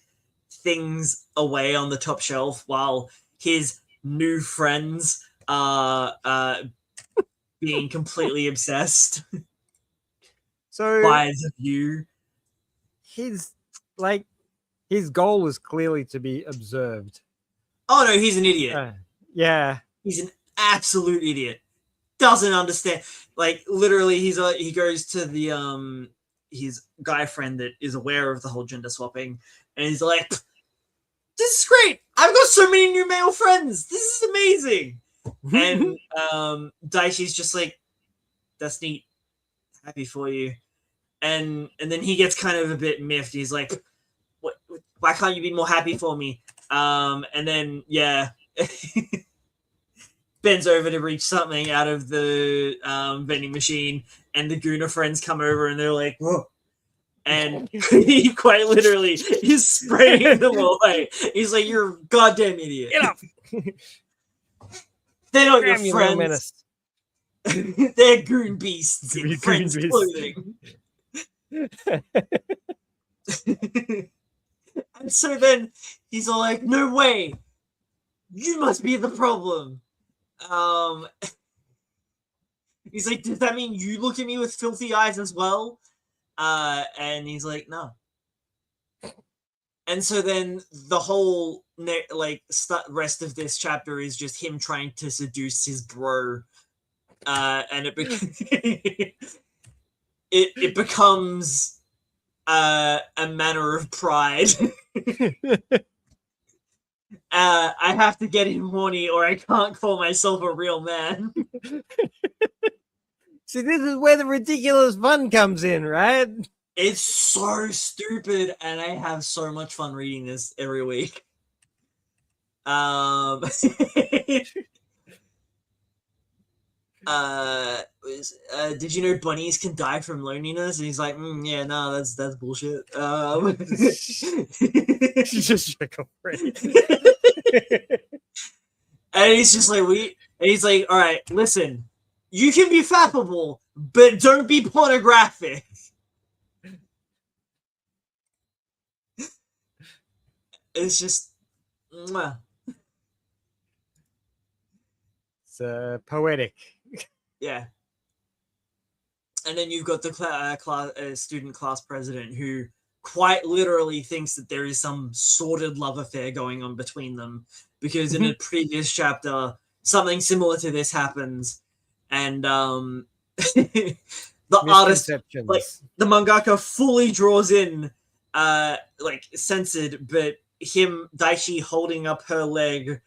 things away on the top shelf while his new friends are being completely obsessed So by the view. his goal is clearly to be observed. Oh no, he's an idiot. Yeah. He's an absolute idiot. Doesn't understand. Like literally, he goes to the his guy friend that is aware of the whole gender swapping, and he's like, "This is great. I've got so many new male friends. This is amazing." And Daichi's just like, "That's neat. Happy for you." And then he gets kind of a bit miffed. He's like, "What? Why can't you be more happy for me?" And then yeah, bends over to reach something out of the vending machine, and the Guna friends come over and they're like, "Whoa." And he quite literally is spraying them away. He's like, "You're a goddamn idiot. Get up. They're not Damn, your you little friends. menace. They're goon beasts in Goon friends' beasts. clothing." And so then he's all like, "No way. You must be the problem." He's like, "Does that mean you look at me with filthy eyes as well?" And he's like, "No." And And so then the whole rest of this chapter is just him trying to seduce his bro, and it becomes a manner of pride. I have to get him horny, or I can't call myself a real man. See, this is where the ridiculous fun comes in, right? It's so stupid, and I have so much fun reading this every week. Did you know bunnies can die from loneliness? And he's like, yeah, no, that's bullshit. Just check on And he's just like, and he's like, all right, listen, you can be fappable, but don't be pornographic. It's just, mwah. It's poetic. Yeah. And then you've got the student class president who quite literally thinks that there is some sordid love affair going on between them, because in a previous chapter, something similar to this happens, and the artist, like the mangaka, fully draws in, censored, but Daichi holding up her leg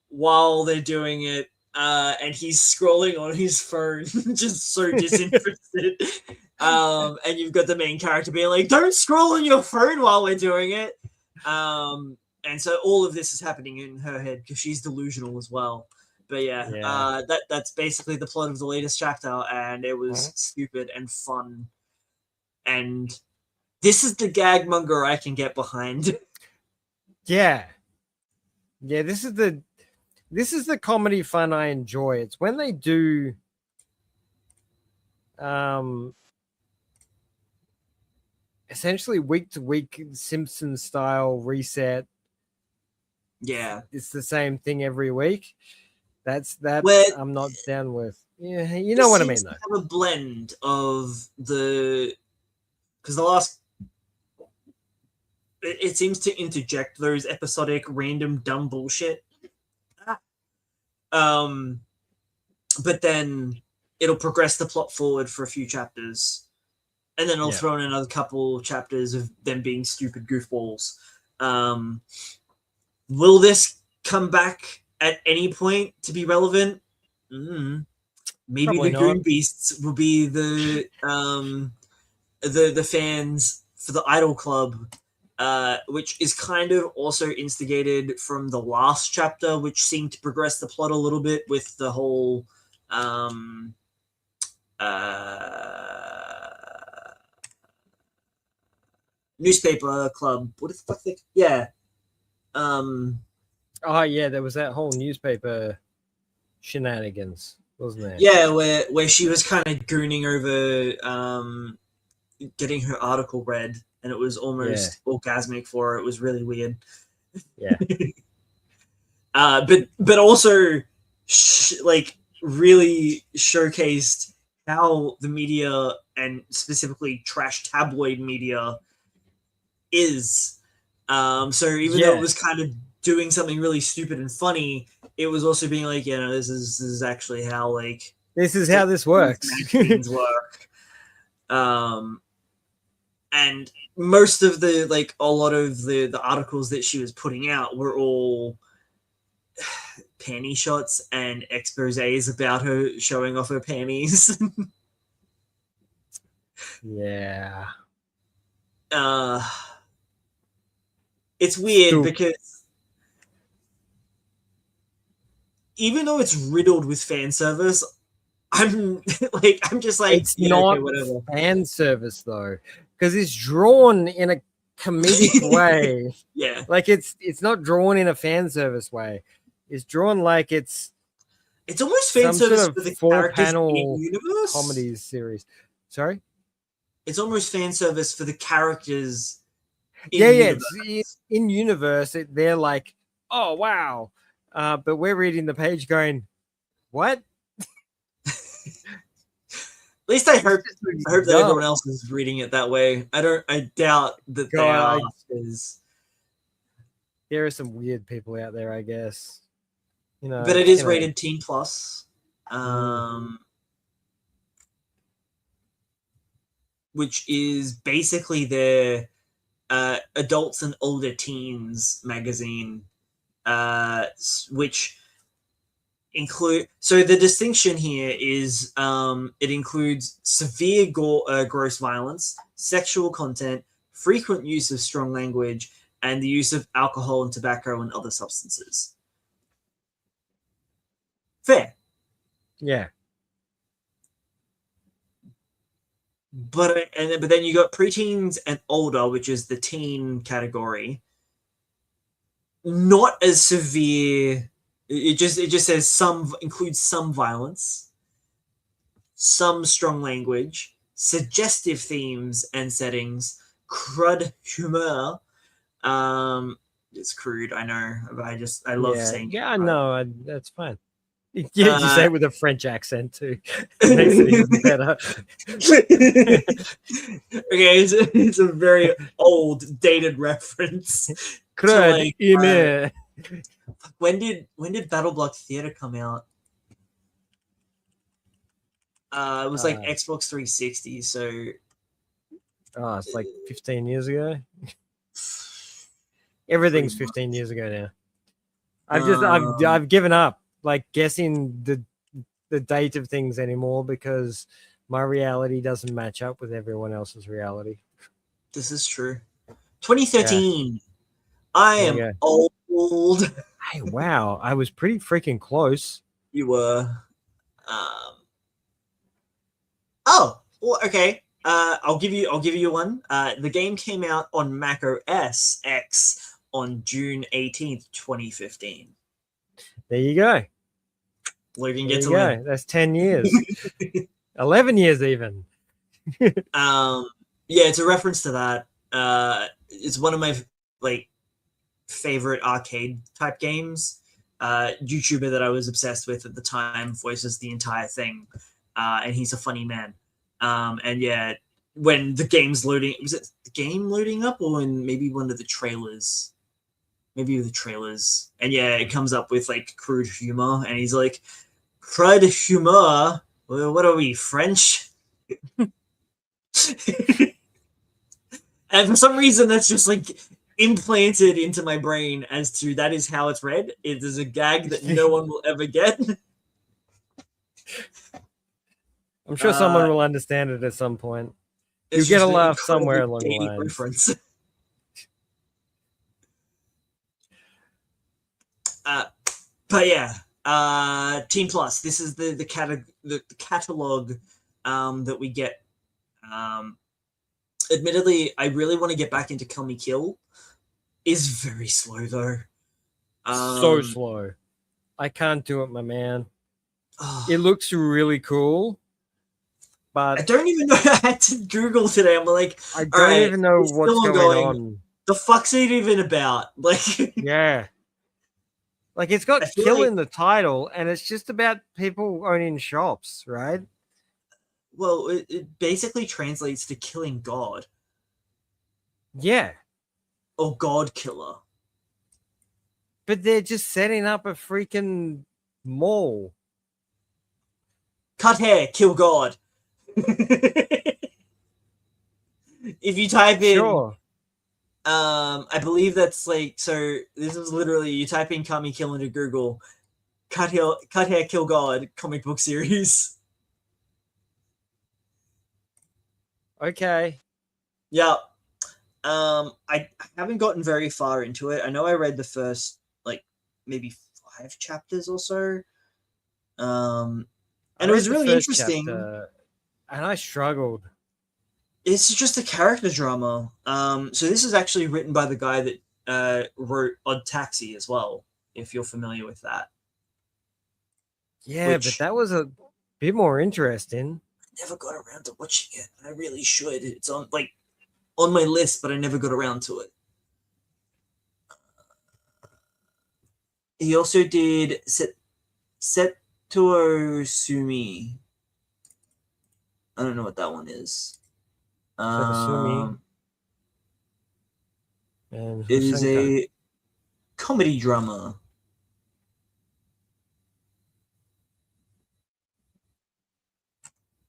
while they're doing it, and he's scrolling on his phone, just so disinterested. And you've got the main character being like, "Don't scroll on your phone while we're doing it." And so all of this is happening in her head because she's delusional as well. But yeah. That's basically the plot of the latest chapter, and it was stupid and fun. And this is the gag manga I can get behind. Yeah. This is the comedy fun I enjoy. It's when they do essentially week to week Simpson style reset. Yeah, it's the same thing every week. That's I'm not down with. Yeah, you know what I mean though. Have a blend of because the last it seems to interject those episodic random dumb bullshit. But then it'll progress the plot forward for a few chapters, and then it'll throw in another couple chapters of them being stupid goofballs. Will this come back at any point to be relevant? Maybe probably the Goon Beasts will be the fans for the Idol Club, which is kind of also instigated from the last chapter, which seemed to progress the plot a little bit with the whole newspaper club. What the fuck? Oh yeah, there was that whole newspaper shenanigans, wasn't there? Yeah, where she was kind of gooning over getting her article read, and it was almost orgasmic for her. It was really weird. Yeah. But also really showcased how the media, and specifically trash tabloid media, is. So even though it was kind of doing something really stupid and funny, it was also being like, this is actually how this is how this works. Magazines work. And most of a lot of the articles that she was putting out were all panty shots and exposés about her showing off her panties. Yeah. It's weird because even though it's riddled with fan service, I'm just like, it's not whatever. Fan service though, because it's drawn in a comedic way. Yeah, it's not drawn in a fan service way. It's drawn like it's almost fan service sort of for the 4-panel universe comedy series. Sorry, it's almost fan service for the characters. It's in universe. They're like, oh wow, but we're reading the page going, what? At least I hope that everyone else is reading it that way. I doubt that they are. there are some weird people out there, I guess. But it is rated teen plus, which is basically their adults and older teens magazine, which include. So the distinction here is it includes severe gross violence, sexual content, frequent use of strong language, and the use of alcohol and tobacco and other substances. Fair. Yeah. But then you got preteens and older, which is the teen category. Not as severe. It just says includes some violence, some strong language, suggestive themes and settings, crud humor. It's crude, I know, but I love saying. Yeah, I know. That's fine. Yeah, you say it with a French accent too. It makes it even better. Okay, it's a very old, dated reference. Crud humor. When did Battle Block Theater come out? It was like Xbox 360, so it's like 15 years ago. Everything's 15 years ago now. I've given up like guessing the date of things anymore because my reality doesn't match up with everyone else's reality. This is true. 2013. Yeah. I am old. Hey, wow. I was pretty freaking close. You were. Oh, well, okay. I'll give you one. The game came out on Mac OS X on June 18th, 2015. There you go. Logan gets a win. That's 10 years. 11 years even. Yeah, it's a reference to that. It's one of my favorite arcade type games. YouTuber that I was obsessed with at the time voices the entire thing, and he's a funny man. And yeah, when the game's loading, was it the game loading up or in maybe one of the trailers? Maybe the trailers. And yeah, it comes up with like crude humor, and he's like, "Crud humor? Well, what are we, French?" And for some reason, that's just like implanted into my brain as to that is how it's read. It is a gag that no one will ever get. I'm sure someone will understand it at some point. You get a laugh somewhere along the line. Reference. But yeah, Teen Plus. This is the catalog that we get. Admittedly, I really want to get back into Kill Me Kill. Is very slow though. So slow. I can't do it, my man. It looks really cool, but I don't even know. I had to Google today. I'm like, I don't even know what's going on. The fuck's it even about? Like, yeah. Like it's got kill in the title, and it's just about people owning shops, right? Well, it basically translates to killing God. Yeah. Or God killer. But they're just setting up a freaking mall. Cut hair, kill God. If you type in... Sure. I believe that's like... So, this is literally... You type in Cut Me Kill into Google. Cut hair, kill God comic book series. Okay. Yeah. I haven't gotten very far into it. I know I read the first, like, maybe 5 chapters or so. And it was really interesting. Chapter, and I struggled. It's just a character drama. So this is actually written by the guy that wrote Odd Taxi as well, if you're familiar with that. Yeah, but that was a bit more interesting. I never got around to watching it. I really should. It's on my list, but I never got around to it. He also did Setoro Sumi. I don't know what that one is. And it is comedy drama.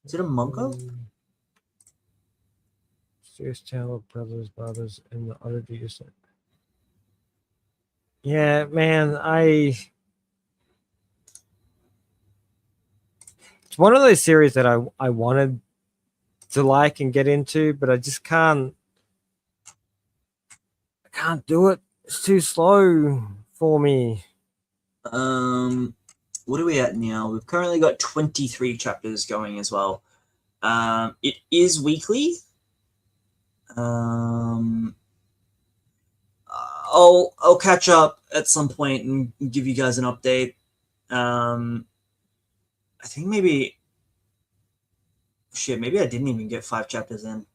Is it a manga? Serious Tale of Brothers, and the Oddity you said. Yeah, man, it's one of those series that I wanted to like and get into, but I just can't do it. It's too slow for me. What are we at now? We've currently got 23 chapters going as well. It is weekly. I'll catch up at some point and give you guys an update. I think maybe maybe I didn't even get 5 chapters in.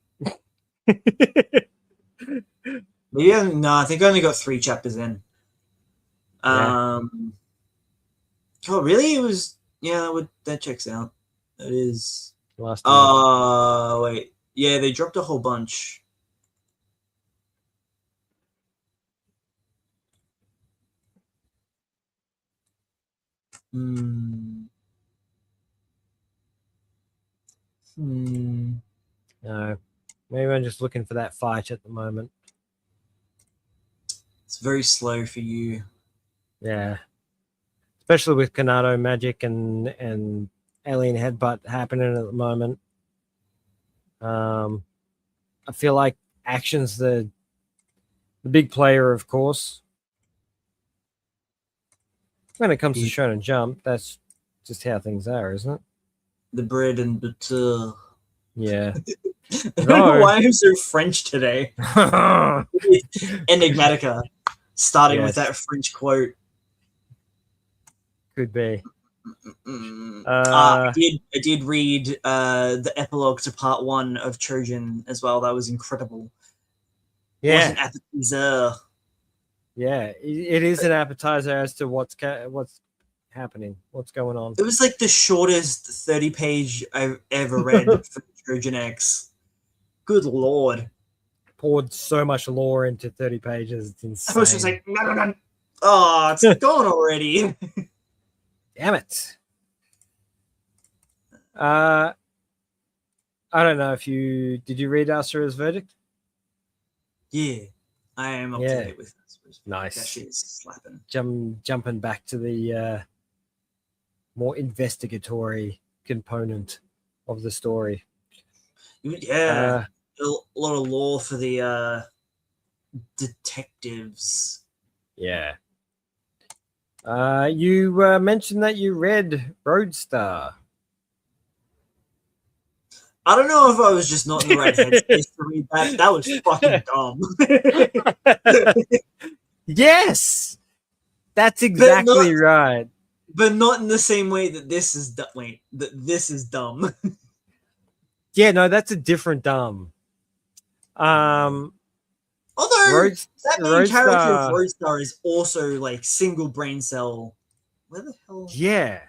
I think I only got 3 chapters in. Yeah. Oh, really? It was, that checks out. That is. Last Wait. Yeah, they dropped a whole bunch. No, maybe I'm just looking for that fight at the moment. It's very slow for you. Yeah, especially with Kanado Magic and Alien Headbutt happening at the moment. I feel like action's the big player, of course. When it comes to Shonen Jump, that's just how things are, isn't it? The bread and butter. Yeah. I don't know why I'm so French today. Enigmatica, starting with that French quote. Could be. I did read the epilogue to part 1 of Trojan as well. That was incredible. Yeah. What an appetizer. Yeah, it is an appetizer as to what's happening, what's going on. It was like the shortest 30-page I've ever read for Trojan X. Good lord. Poured so much lore into 30 pages. It's insane. I was just like, no. Oh, it's gone already. Damn it. I don't know if did you read Asura's Verdict? Yeah, I am up to date with this. Nice. That shit is slapping. Jumping back to the more investigatory component of the story. Yeah, a lot of lore for the detectives. Yeah. You mentioned that you read Roadstar. I don't know if I was just not in the right headspace to read that. That was fucking dumb. Yes, that's exactly right. But not in the same way that this is this is dumb. Yeah, no, that's a different dumb. Although that main character of Roadstar is also like single brain cell. Where the hell? Yeah.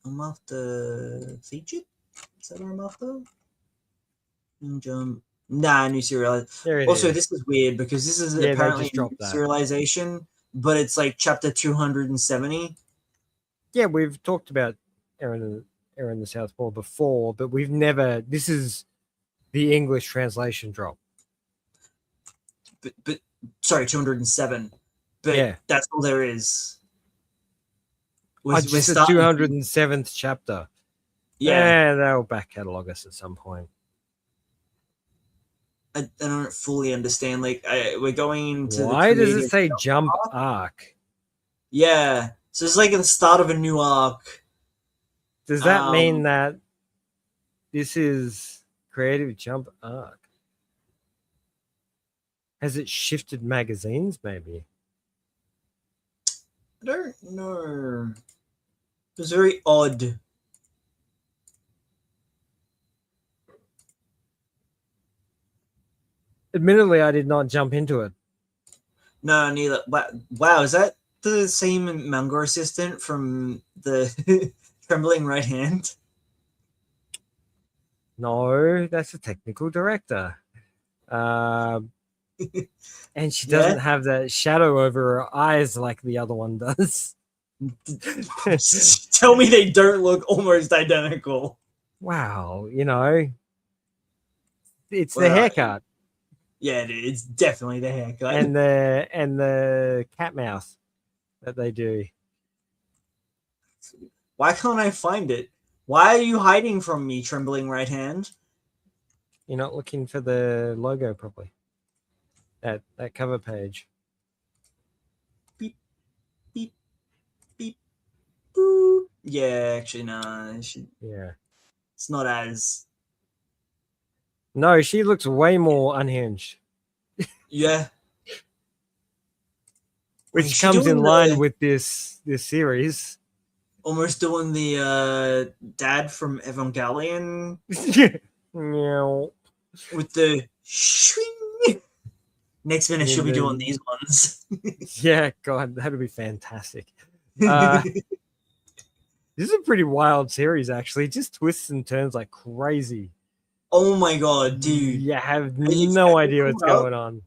I'm after featured. Is that what I'm after? Jump. Nah, new serial. Also, this is weird because this is apparently a new serialization, but it's like chapter 270. Yeah, we've talked about Aaron the Southpaw before, but we've never. This is the English translation drop. But sorry, 207. But that's all there is. Just the 207th chapter. Yeah, they'll back catalog us at some point. I don't fully understand. Like, we're going to. Why does it say jump arc? Yeah, so it's like at the start of a new arc. Does that mean that this is creative jump arc? Has it shifted magazines? Maybe. I don't know. It was very odd. Admittedly, I did not jump into it. No, neither. Wow, is that the same manga assistant from the Trembling Right Hand? No, that's the technical director. And she doesn't Yeah. have that shadow over her eyes like the other one does. Tell me they don't look almost identical. Wow, you know, it's the Well, haircut Yeah, it's definitely the haircut. and the cat mouth that they do. Why can't I find it? Why are you hiding from me, trembling right hand? You're not looking for the logo properly. That cover page. Beep, beep, beep, boop. Yeah, actually, no. Yeah. It's not as... No, she looks way more unhinged, Yeah. which Is she comes in doing line the- with this series. Almost doing the dad from Evangelion Meow. with the shwing. Next minute, she'll be doing these ones. Yeah, God, that'd be fantastic. This is a pretty wild series, actually. It just twists and turns like crazy. Oh my god, dude. You have you no checking idea what's them out? going on.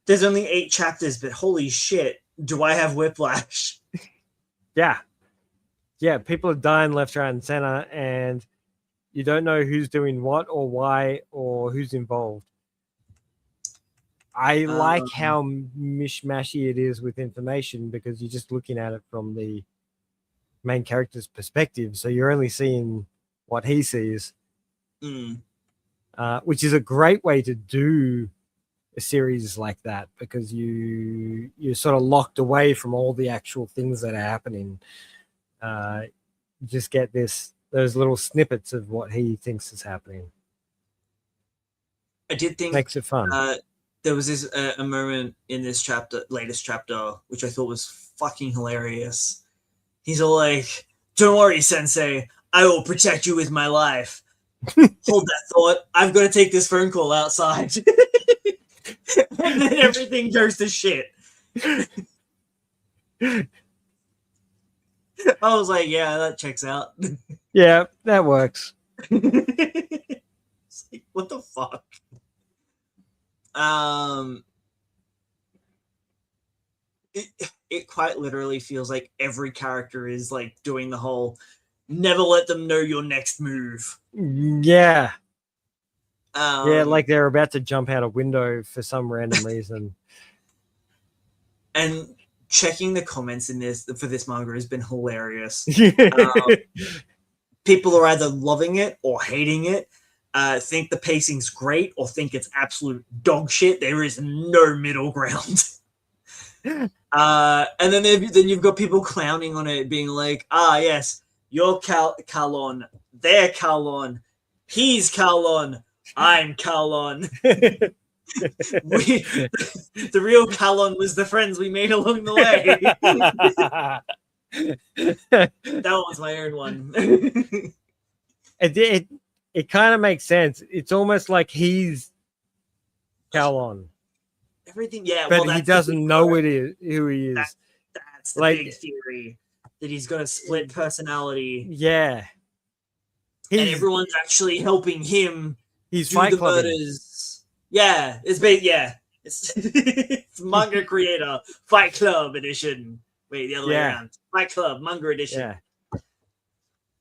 There's only 8 chapters, but holy shit, do I have whiplash? Yeah. Yeah, people are dying left, right, and center, and you don't know who's doing what or why or who's involved. I like how mishmashy it is with information because you're just looking at it from the main character's perspective. So you're only seeing what he sees, which is a great way to do a series like that because you're sort of locked away from all the actual things that are happening. You just get those little snippets of what he thinks is happening. I did think Makes it fun. there was this a moment in this latest chapter, which I thought was fucking hilarious. He's all like, "Don't worry, Sensei, I will protect you with my life." Hold that thought. I've got to take this phone call outside. And then everything goes to shit. I was like, yeah, that checks out. Yeah, that works. It's like, what the fuck? It quite literally feels like every character is like doing the whole never let them know your next move. Yeah. Yeah, Um, like they're about to jump out a window for some random reason. and checking the comments in this for this manga has been hilarious. People are either loving it or hating it, think the pacing's great or think it's absolute dog shit. There is no middle ground. And then you've got people clowning on it, being like, yes, you're Kalon, they're Kalon, he's Kalon, I'm Kalon. The real Kalon was the friends we made along the way. That was my own one. It kind of makes sense. It's almost like he's Kalon. Everything, yeah. But well, he doesn't know who he is. That's the Like- big theory, that he's got a split personality, Yeah. and everyone's actually helping him He's do Fight the Clubbing. murders. Yeah, it's it's manga creator Fight Club edition. Wait, the other way around. Fight Club manga edition. Yeah.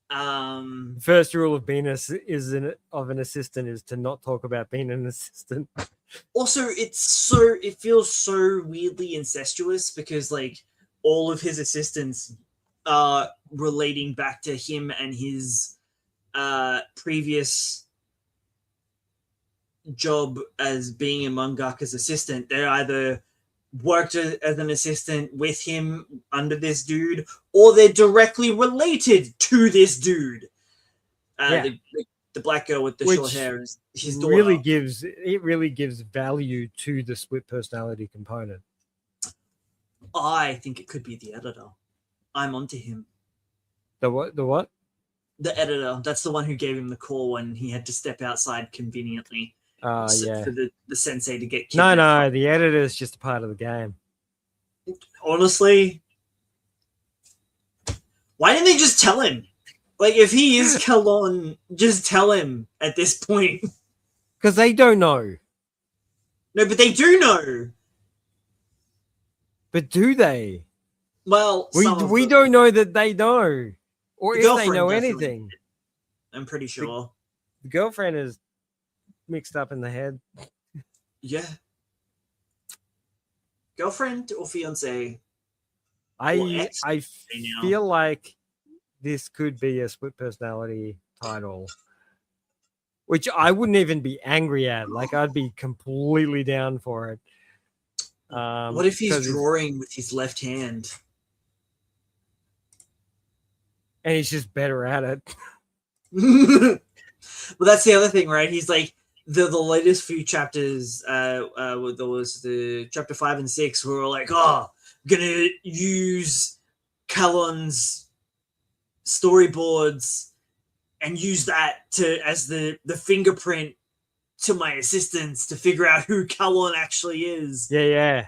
Um, First rule of being of an assistant is to not talk about being an assistant. Also, it feels so weirdly incestuous because like all of his assistants are relating back to him and his previous job as being a mangaka's assistant. They either worked as an assistant with him under this dude, or they're directly related to this dude. The black girl with the short hair is his daughter. Really gives value to the split personality component. I think it could be the editor. I'm onto him. The what? The what? The editor. That's the one who gave him the call when he had to step outside conveniently. Yeah. For the sensei to get No, kidnapped. the editor is just a part of the game. Honestly, why didn't they just tell him? Like, if he is Kalon, just tell him at this point. Because they don't know. No, but they do know. But do they? Well, We don't know that they know, or The if they girlfriend know definitely anything. I'm pretty sure. The girlfriend is mixed up in the head. Yeah. Girlfriend or fiance? I now. feel like this could be a split personality title, which I wouldn't even be angry at. Like I'd be completely down for it. What if he's 'cause it's- drawing with his left hand? and he's just better at it? Well, that's the other thing, right? He's like the latest few chapters. There was the chapter 5 and 6 where we're like, oh, I'm gonna use Calon's storyboards and use that as the fingerprint to my assistants to figure out who Calon actually is. Yeah.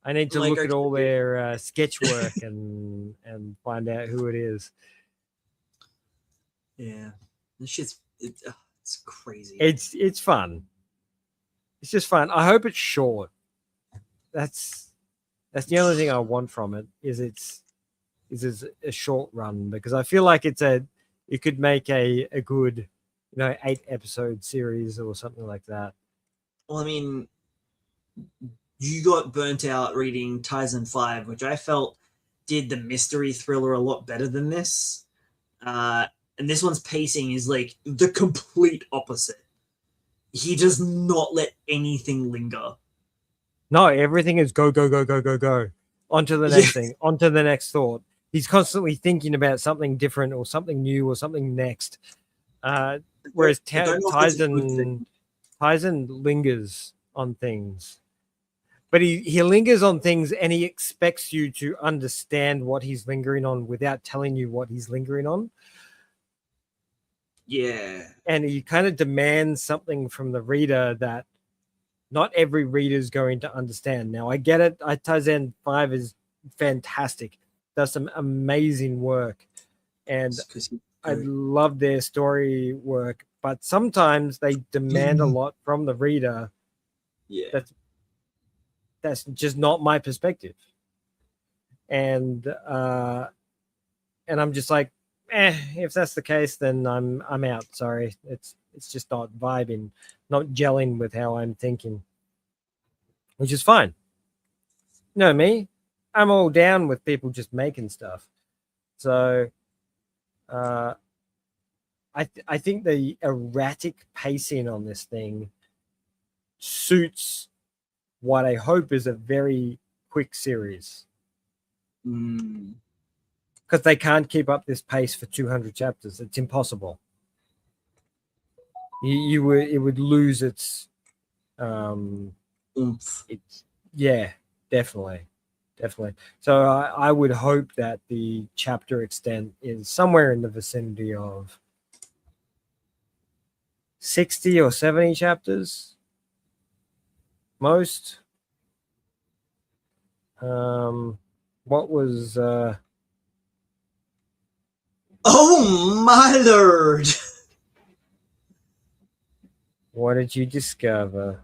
I need to Like, look at all okay. their sketch work and find out who it is. Yeah, this shit's it's crazy. It's fun. It's just fun. I hope it's short. That's the only thing I want from it. Is it's a short run, because I feel like it could make a good 8-episode series or something like that. Well, I mean, you got burnt out reading Tyson 5, which I felt did the mystery thriller a lot better than this. And this one's pacing is like the complete opposite. He does not let anything linger. No, everything is go. On to the next thing, on to the next thought. He's constantly thinking about something different or something new or something next. Whereas Tyson lingers on things. But he lingers on things and he expects you to understand what he's lingering on without telling you what he's lingering on. Yeah. And he kind of demands something from the reader that not every reader is going to understand. Now, I get it. Tyson 5 is fantastic. Does some amazing work. And I love their story work. But sometimes they demand a lot from the reader. Yeah. That's just not my perspective. And I'm just like, if that's the case, then I'm out. Sorry. It's just not vibing, not gelling with how I'm thinking, which is fine. You know me, I'm all down with people just making stuff. So I think the erratic pacing on this thing suits what I hope is a very quick series. Because they can't keep up this pace for 200 chapters. It's impossible. It would lose its oomph. Definitely. So I would hope that the chapter extent is somewhere in the vicinity of 60 or 70 chapters most. What was Oh my lord! What did you discover?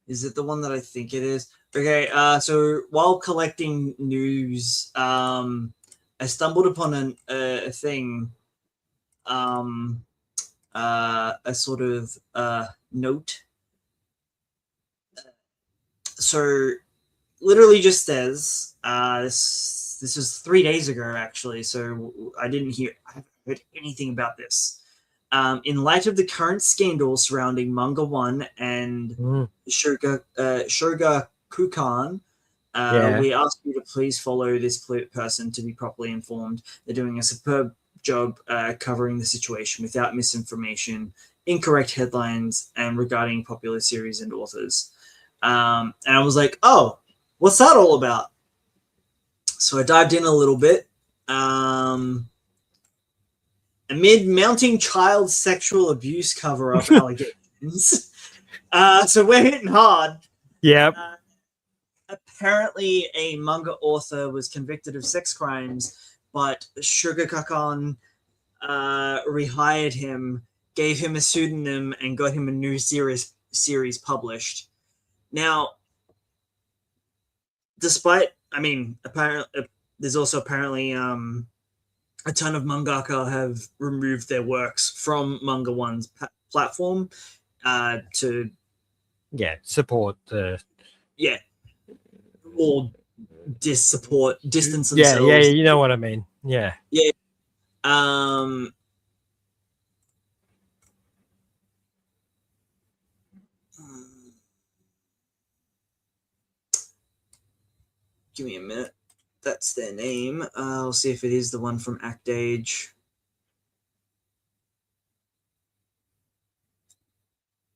Is it the one that I think it is? Okay, so while collecting news, I stumbled upon a thing, a sort of note. So literally just says, this was 3 days ago actually, so I haven't heard anything about this. In light of the current scandal surrounding Manga 1 and Shogakukan, we ask you to please follow this person to be properly informed. They're doing a superb job covering the situation without misinformation, incorrect headlines, and regarding popular series and authors. And I was like, oh, what's that all about? So I dived in a little bit. Amid mounting child sexual abuse cover-up allegations. So we're hitting hard. Yep. apparently a manga author was convicted of sex crimes, but Sugar Kakan rehired him, gave him a pseudonym, and got him a new series published. Now, apparently, there's also apparently a ton of mangaka have removed their works from Manga One's platform to support the or distance themselves. Yeah, you know what I mean. Yeah. Give me a minute. That's their name. I'll see if it is the one from Act Age.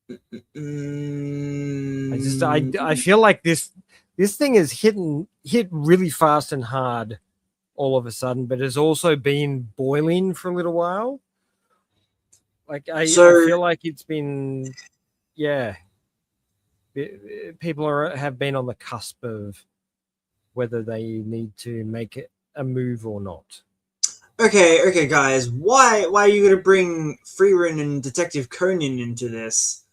I feel like this thing is hit really fast and hard all of a sudden, but has also been boiling for a little while. Like I feel like it's been, people have been on the cusp of whether they need to make a move or not. Okay, guys. Why are you going to bring Freerin and Detective Conan into this?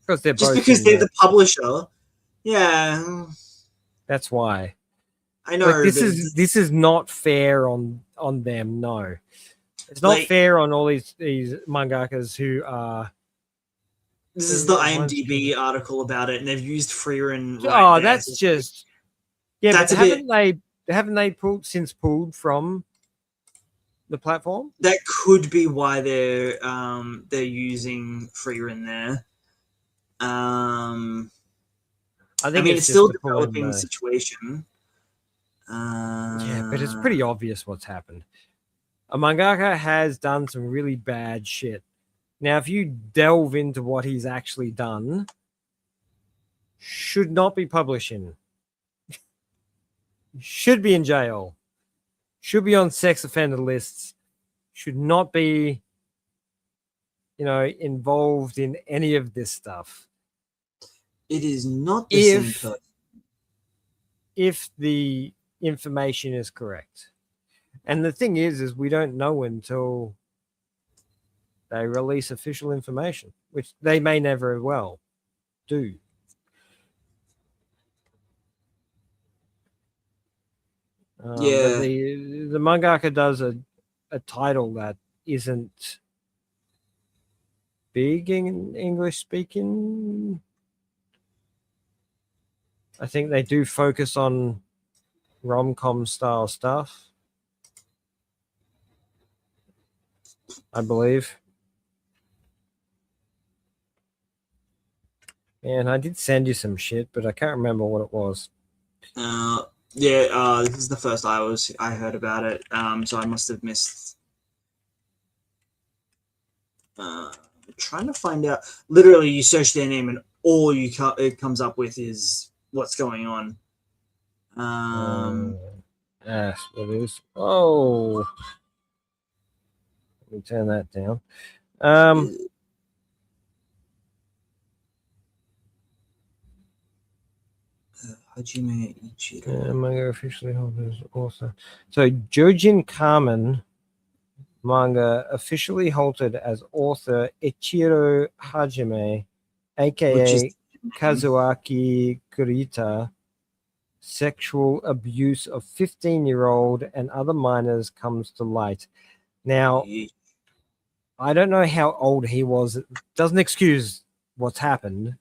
Because they're just because they're the publisher. Yeah, that's why. I know. Like, this is not fair on them. No, it's not fair on all these mangakas who are. This is the IMDb article about it, and they've used Freerin. That's just That's but haven't they pulled from the platform? That could be why they're using Freerin there. I mean, it's still a developing situation. But it's pretty obvious what's happened. A mangaka has done some really bad shit. Now, if you delve into what he's actually done, should not be publishing. Should be in jail. Should be on sex offender lists. Should not be, involved in any of this stuff. It is not the same person. If the information is correct. And the thing is we don't know until they release official information, which they may never well do. But the mangaka does a title that isn't big in English speaking. I think they do focus on rom-com style stuff, I believe. And I did send you some shit, but I can't remember what it was. This is the first I heard about it. So I must have missed. Trying to find out. Literally, you search their name, and all it comes up with is what's going on. What is? Oh, let me turn that down. Hajime Ichiro. Manga officially halted as author. So Jojin Kamen manga officially halted as author Ichiro Hajime, aka Kazuaki Kurita. Sexual abuse of 15-year-old and other minors comes to light. Now, I don't know how old he was. It doesn't excuse what's happened,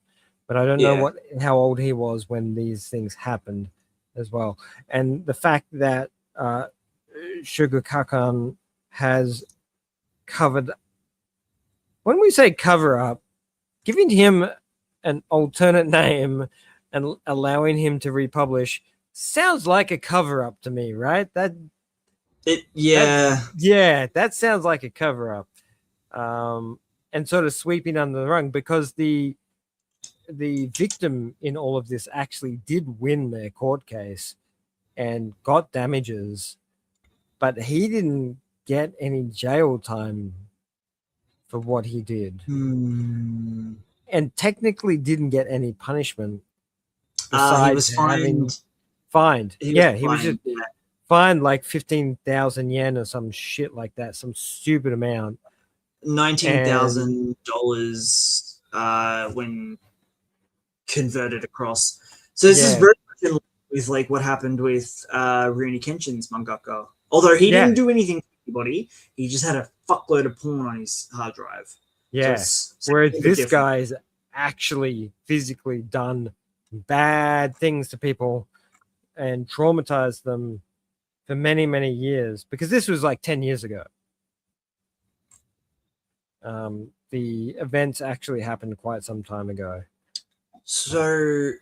but I don't know how old he was when these things happened as well. And the fact that Sugar Kakan has covered, when we say cover up, giving him an alternate name and allowing him to republish sounds like a cover up to me, right? That sounds like a cover up, and sort of sweeping under the rug, because the victim in all of this actually did win their court case and got damages, but he didn't get any jail time for what he did, and technically didn't get any punishment He was fined. Fined. He Yeah, was he was fined, just fined like 15,000 yen or some shit like that, some stupid amount. $19,000 when converted across. So this is very much in line with like what happened with Rurouni Kenshin's mangaka. Although he didn't do anything to anybody, he just had a fuckload of porn on his hard drive. Yeah. So whereas this guy's actually physically done bad things to people and traumatized them for many, many years, because this was like 10 years ago. The events actually happened quite some time ago. So,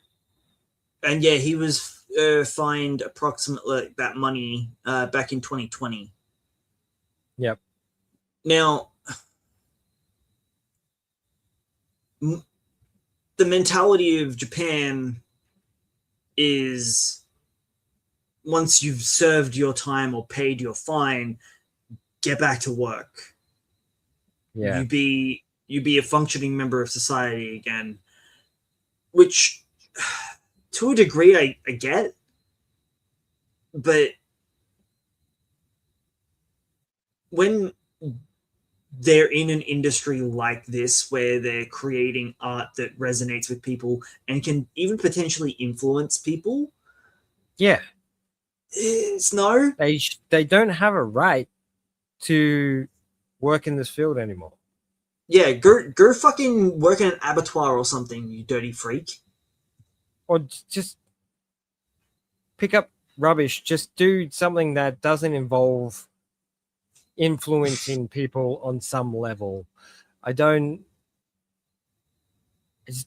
and yeah, he was fined approximately that money back in 2020. Yep. Now, the mentality of Japan is once you've served your time or paid your fine, get back to work. Yeah. You be a functioning member of society again, which to a degree I get, but when they're in an industry like this where they're creating art that resonates with people and can even potentially influence people, yeah, it's no. They don't have a right to work in this field anymore. Yeah, go fucking work in an abattoir or something, you dirty freak. Or just pick up rubbish. Just do something that doesn't involve influencing people on some level. I just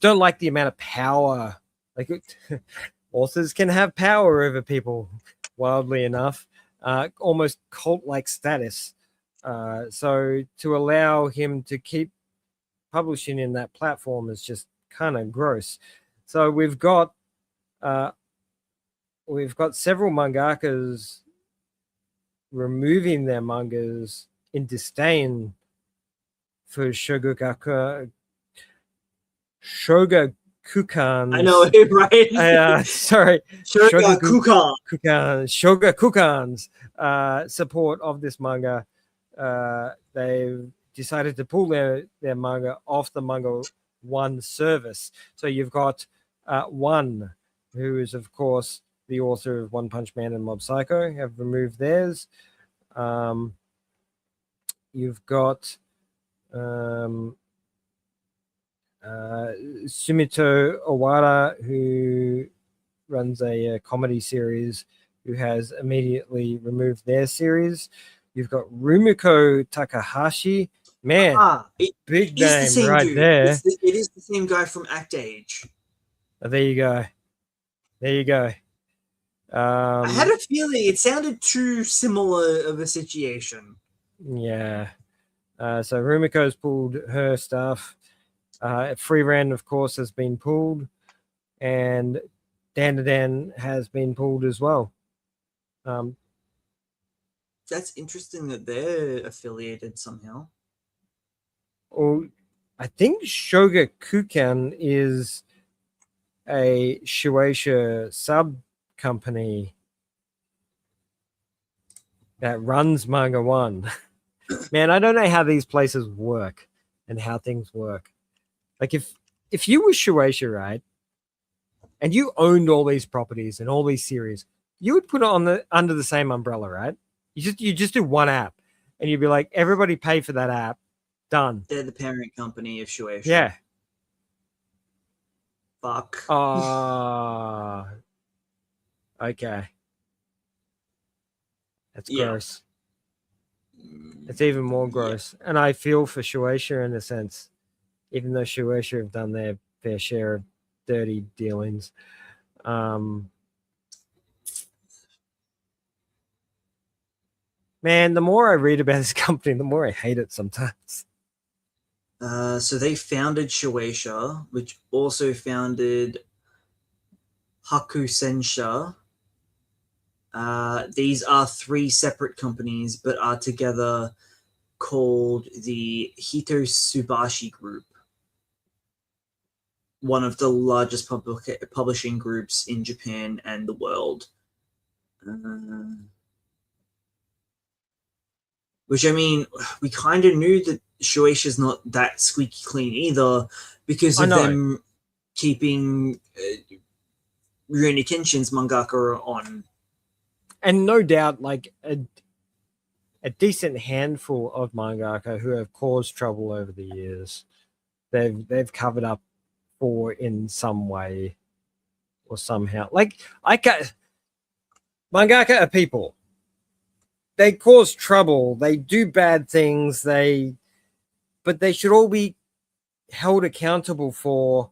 don't like the amount of power. Like authors can have power over people, wildly enough, almost cult-like status. So to allow him to keep publishing in that platform is just kind of gross. So we've got several mangakas removing their mangas in disdain for Shogakukan. I know, right? Sorry, Shogakukan's support of this manga. They've decided to pull their manga off the Manga One service. So you've got One, who is of course the author of One Punch Man and Mob Psycho, have removed theirs. You've got Sumito Owara, who runs a comedy series, who has immediately removed their series. You've got Rumiko Takahashi. Man, big name the right dude. There. It is the same guy from Act Age. Oh, there you go. There you go. I had a feeling it sounded too similar of a situation. Yeah. So Rumiko's pulled her stuff. Free Ren, of course, has been pulled, and Dan has been pulled as well. That's interesting that they're affiliated somehow. Well, I think Shogakukan is a Shueisha sub company that runs Manga One. Man, I don't know how these places work and how things work. Like if you were Shueisha, right, and you owned all these properties and all these series, you would put it under the same umbrella, right? You just do one app, and you'd be like, everybody pay for that app, done. They're the parent company of Shueisha. Yeah. Fuck. Okay. That's gross. It's even more gross. Yeah. And I feel for Shueisha in a sense, even though Shueisha have done their fair share of dirty dealings. Man, the more I read about this company, the more I hate it sometimes. So they founded Shueisha, which also founded Hakusensha. These are three separate companies, but are together called the Hitotsubashi Group. one of the largest publishing groups in Japan and the world. Which, I mean, we kind of knew that Shueisha's not that squeaky clean either, because of them keeping Rurouni Kenshin's mangaka on. And no doubt, like a decent handful of mangaka who have caused trouble over the years, they've covered up for in some way or somehow. Like, mangaka are people. They cause trouble. They do bad things. But they should all be held accountable for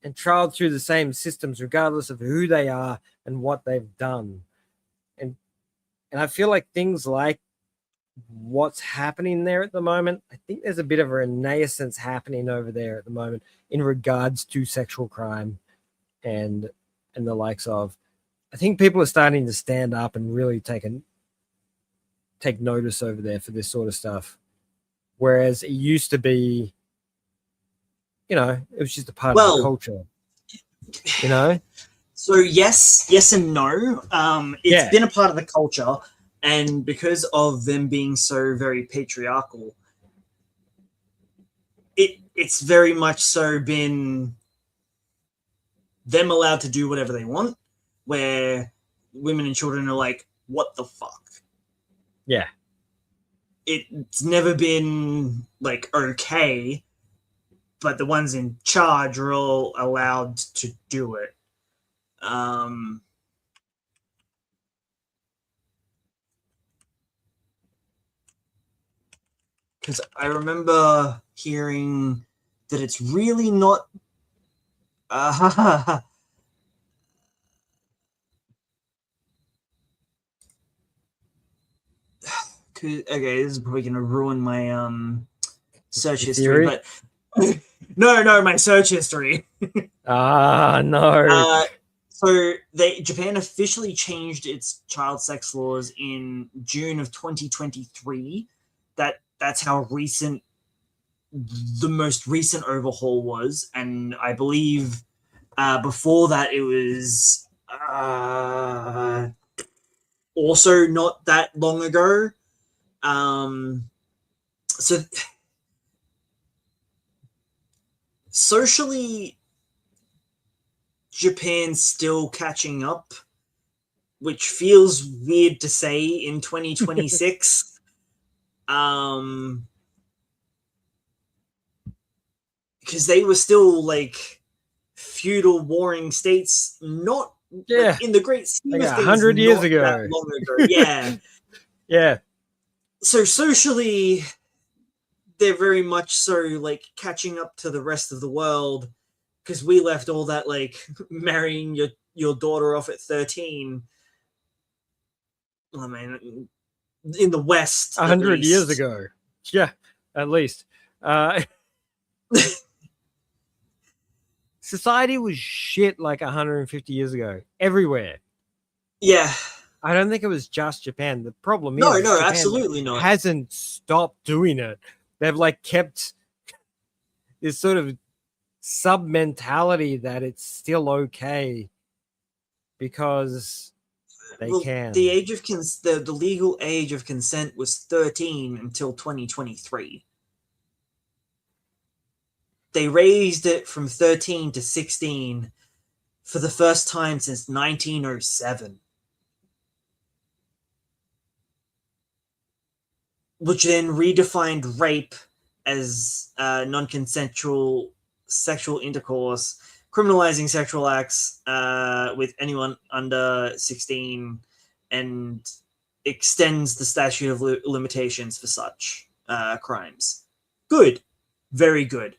and trialed through the same systems, regardless of who they are and what they've done. And I feel like things like what's happening there at the moment, I think there's a bit of a renaissance happening over there at the moment in regards to sexual crime and the likes of. I think people are starting to stand up and really take notice over there for this sort of stuff. Whereas it used to be, it was just a part of the culture, So yes and no. It's been a part of the culture, and because of them being so very patriarchal, it's very much so been them allowed to do whatever they want, where women and children are like, what the fuck? Yeah. It's never been like okay, but the ones in charge are all allowed to do it. Because I remember hearing that it's really not. Okay, this is probably gonna ruin my search history, but no, my search history. No. So Japan officially changed its child sex laws in June of 2023. That's how recent the most recent overhaul was, and I believe before that it was also not that long ago. So socially, Japan's still catching up, which feels weird to say in 2026. Because they were still like feudal warring states, not like, in the great scheme of things, 100 years ago. That long ago. Yeah. Yeah. So socially, they're very much so like catching up to the rest of the world, because we left all that like marrying your daughter off at 13. I mean, in the West, 100 years ago. Yeah, at least. Society was shit like 150 years ago, everywhere. Yeah. I don't think it was just Japan. The problem is, no, Japan absolutely not. Hasn't stopped doing it. They've like kept this sort of sub mentality that it's still okay because they can. The age of the legal age of consent was 13 until 2023. They raised it from 13 to 16 for the first time since 1907. Which then redefined rape as non-consensual sexual intercourse, criminalizing sexual acts with anyone under 16, and extends the statute of limitations for such crimes. Good. Very good.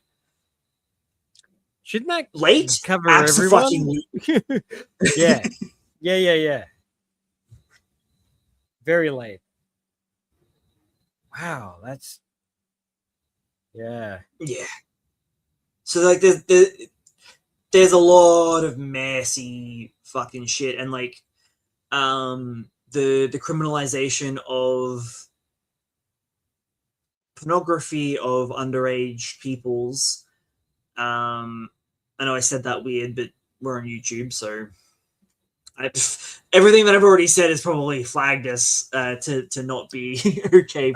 Shouldn't that late cover everyone? Yeah. Very late. Wow, that's yeah. So like there's a lot of messy fucking shit, and like the criminalization of pornography of underage peoples I know I said that weird, but we're on YouTube, so everything that I've already said is probably flagged us to not be okay.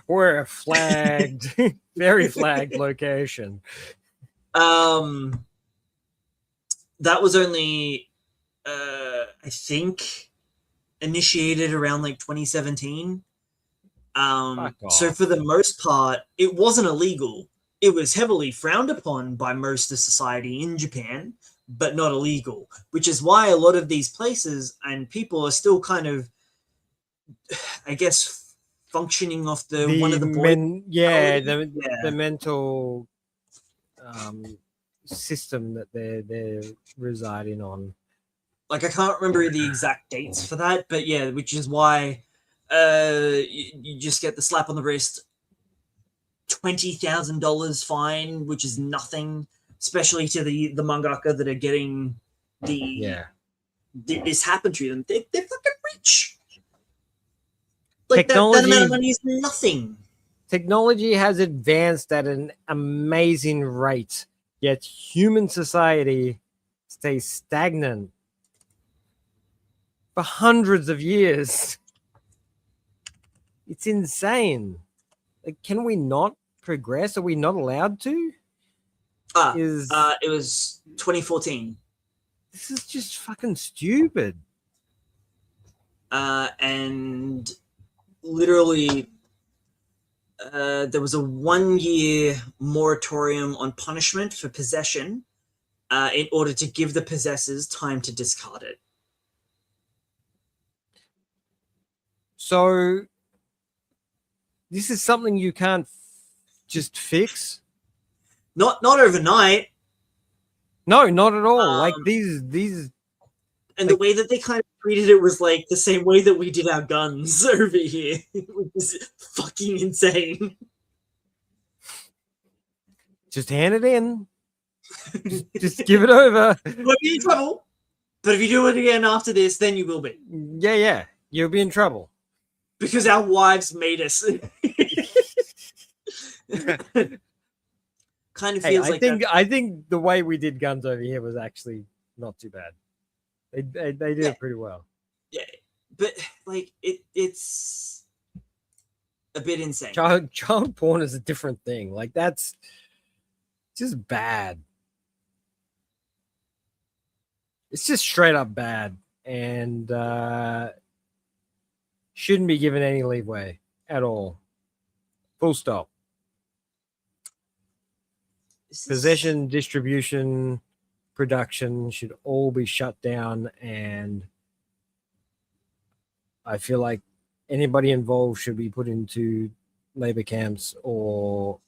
We're a flagged, very flagged location. That was only, I think, initiated around like 2017. So for the most part, it wasn't illegal. It was heavily frowned upon by most of society in Japan, but not illegal, which is why a lot of these places and people are still kind of, I guess, functioning off the one of the boys. The mental system that they're residing on. Like, I can't remember the exact dates for that, but yeah, which is why you just get the slap on the wrist, $20,000 fine, which is nothing, especially to the mangaka that are getting this happen to them. They're fucking rich. Like, that amount of money is nothing. Technology has advanced at an amazing rate, yet human society stays stagnant for hundreds of years. It's insane. Like, can we not progress? Are we not allowed to? It was 2014. This is just fucking stupid. And literally, there was a 1-year moratorium on punishment for possession in order to give the possessors time to discard it. So this is something you can't just fix? Not overnight. No, not at all. Like these and the way that they kind of treated it was like the same way that we did our guns over here, which is fucking insane. Just hand it in. Just give it over. You'll be in trouble. But if you do it again after this, then you will be. Yeah. You'll be in trouble. Because our wives made us. Kind of feels like that. I think the way we did guns over here was actually not too bad. They did it pretty well. Yeah, but like it's a bit insane. Child porn is a different thing. Like, that's just bad. It's just straight up bad, and shouldn't be given any leeway at all. Full stop. Possession, distribution, production should all be shut down, and I feel like anybody involved should be put into labor camps or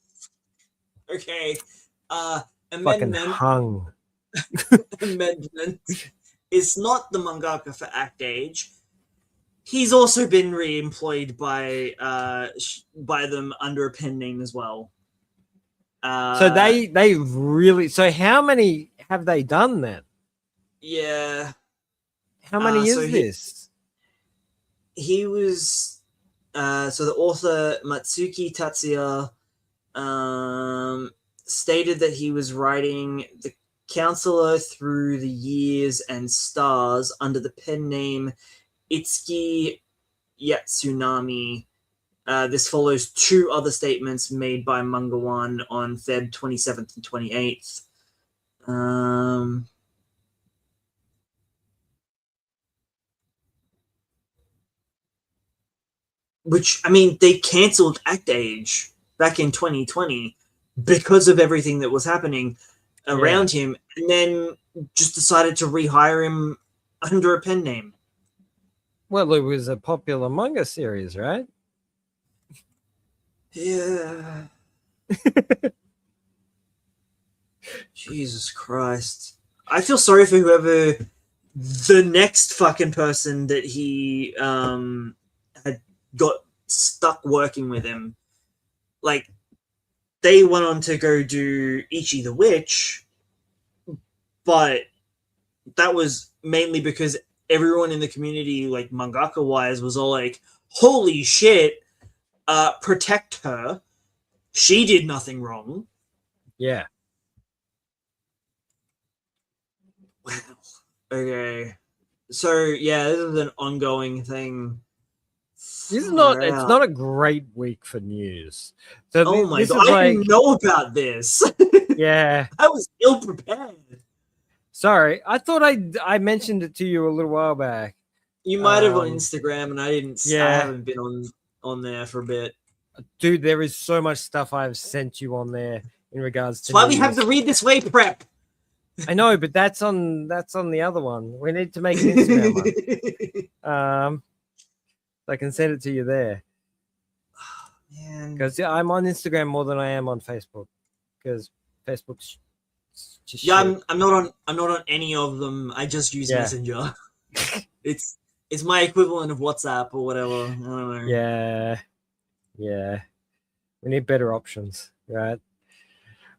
amendment hung. Amendment is not the mangaka for Act Age. He's also been re-employed by them under a pen name as well. So they really. So how many have they done then? Yeah. How many is this? He was so the author Matsuki Tatsuya stated that he was writing The Counselor Through the Years and Stars under the pen name Itsuki Yatsunami. This follows two other statements made by Manga One on Feb 27th and 28th. Which, I mean, they cancelled Act Age back in 2020 because of everything that was happening around him, and then just decided to rehire him under a pen name. Well, it was a popular manga series, right? Yeah. Jesus Christ. I feel sorry for whoever the next fucking person that he had got stuck working with him. Like, they went on to go do Ichi the Witch, but that was mainly because everyone in the community, like mangaka wise, was all like, holy shit, protect her. She did nothing wrong. Yeah. Wow. Okay. So yeah, this is an ongoing thing. This is not. Far It's out. not a great week for news. So Oh my this god! is I like, didn't know about this. yeah. I was ill prepared. Sorry, I thought I mentioned it to you a little while back. You might have on Um, Instagram, and I didn't. I Yeah, haven't been on there for a bit. dude, there is so much stuff I've sent you on there in regards That's to why we have news. the Read This Way prep. I know, but that's on the other one. We need to make an Instagram one. I can send it to you there Man. because I'm on Instagram more than I am on Facebook because Facebook's just Yeah, shit. I'm not on any of them. I just use Yeah. Messenger. it's my equivalent of WhatsApp or whatever. I don't know. Yeah. We need better options, right?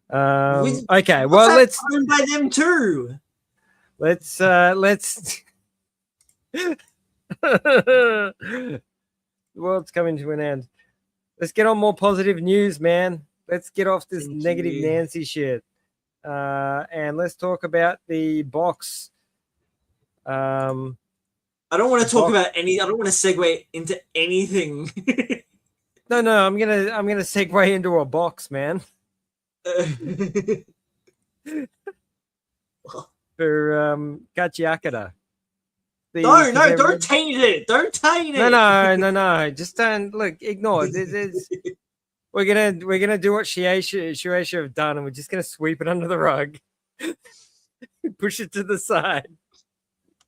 WhatsApp's Okay, well let's owned by them too. the world's coming to an end. Let's get on more positive news, man. Let's get off this Thank negative you. Nancy shit. And let's talk about the box. I don't want to talk box. about any. I don't want to segue into anything. No, I'm gonna segue into a box, man. For Gachiakata. Don't taint it. Don't taint it. No. Just don't look. Ignore it. We're gonna do what Shueisha have done, and we're just gonna sweep it under the rug, push it to the side.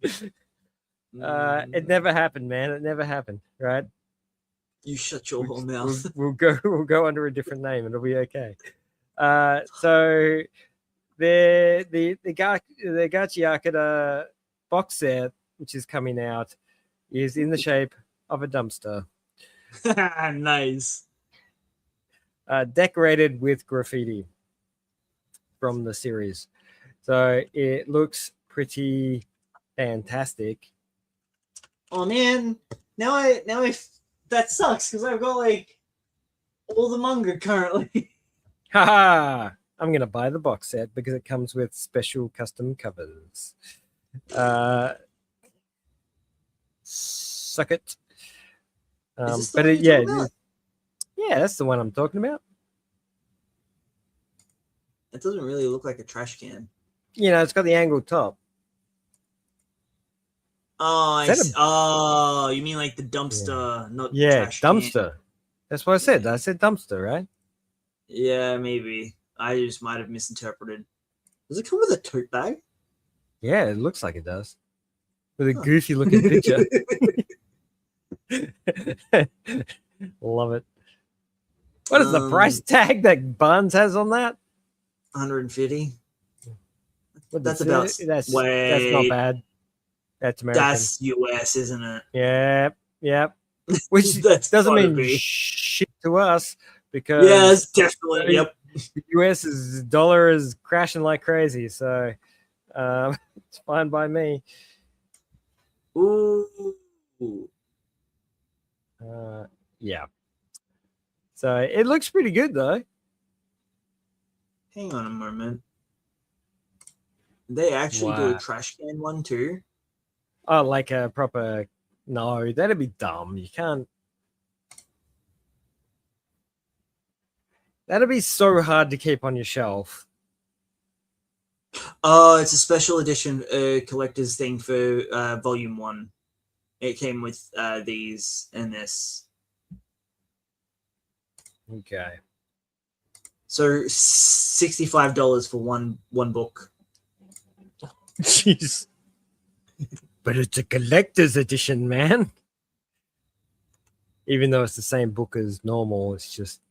It never happened, man. It never happened, right? You shut your whole mouth. We'll go under a different name. It'll be okay. So the Gachiakata box set, which is coming out, is in the shape of a dumpster, Nice. decorated with graffiti from the series. So it looks pretty fantastic. Oh man, now I that sucks because I've got like all the manga currently. Haha! I'm gonna buy the box set because it comes with special custom covers. Suck it. Is this the But one it, you're yeah, talking about? yeah, that's the one I'm talking about. It doesn't really look like a trash can. You know, it's got the angled top. Oh, Is that oh, you mean like the dumpster, not the Yeah, trash can. dumpster. That's what I said. I said dumpster, right? Yeah, maybe. I just might have misinterpreted. Does it come with a tote bag? Yeah, it looks like it does. With a goofy looking picture. Love it. What is the price tag that Barnes has on that? 150. That's about that's not bad. That's American. That's US, isn't it? Yep. Which That's doesn't gotta mean be. shit to us because Yes, definitely. Yep. the US's dollar is crashing like crazy, so it's fine by me. Ooh. Yeah. So it looks pretty good though. Hang on a moment. They actually do Wow. a trash can one too. Oh, like a proper. No, that'd be dumb. You can't. That'd be so hard to keep on your shelf. Oh, it's a special edition collector's thing for Volume 1. It came with these and this. Okay. So $65 for one book. Jeez. But it's a collector's edition, man. Even though it's the same book as normal, it's just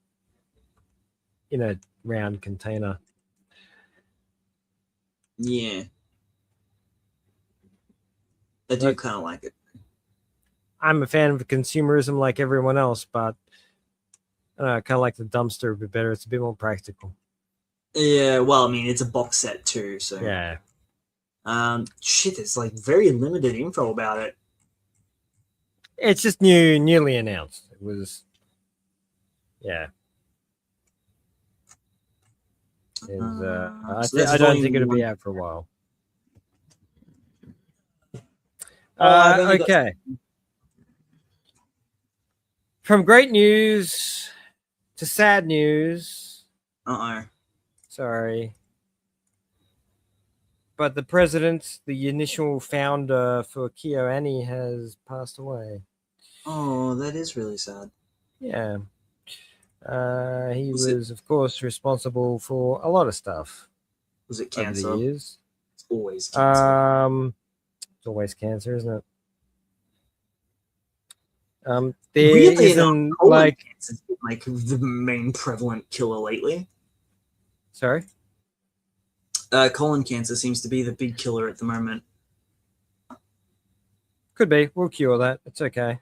in a round container. Yeah. I do kind of like it. I'm a fan of consumerism like everyone else, but I don't know, I kind of like the dumpster a bit better. It's a bit more practical. Yeah, well, I mean, it's a box set too, so. Yeah. Shit, there's like very limited info about it. It's just newly announced. It was, yeah. I don't think it'll be out for a while. I've only got- Okay. From great news to sad news. Uh-oh. Sorry. But the president, the initial founder for KyoAni, has passed away. Oh, that is really sad. Yeah. He Was it- was, of course, responsible for a lot of stuff Was it over cancer? the years. It's always cancer. It's always cancer, isn't it? There Weirdly isn't enough, colon like cancer's been, like the main prevalent killer lately. sorry. Colon cancer seems to be the big killer at the moment. Could be. We'll cure that. It's okay.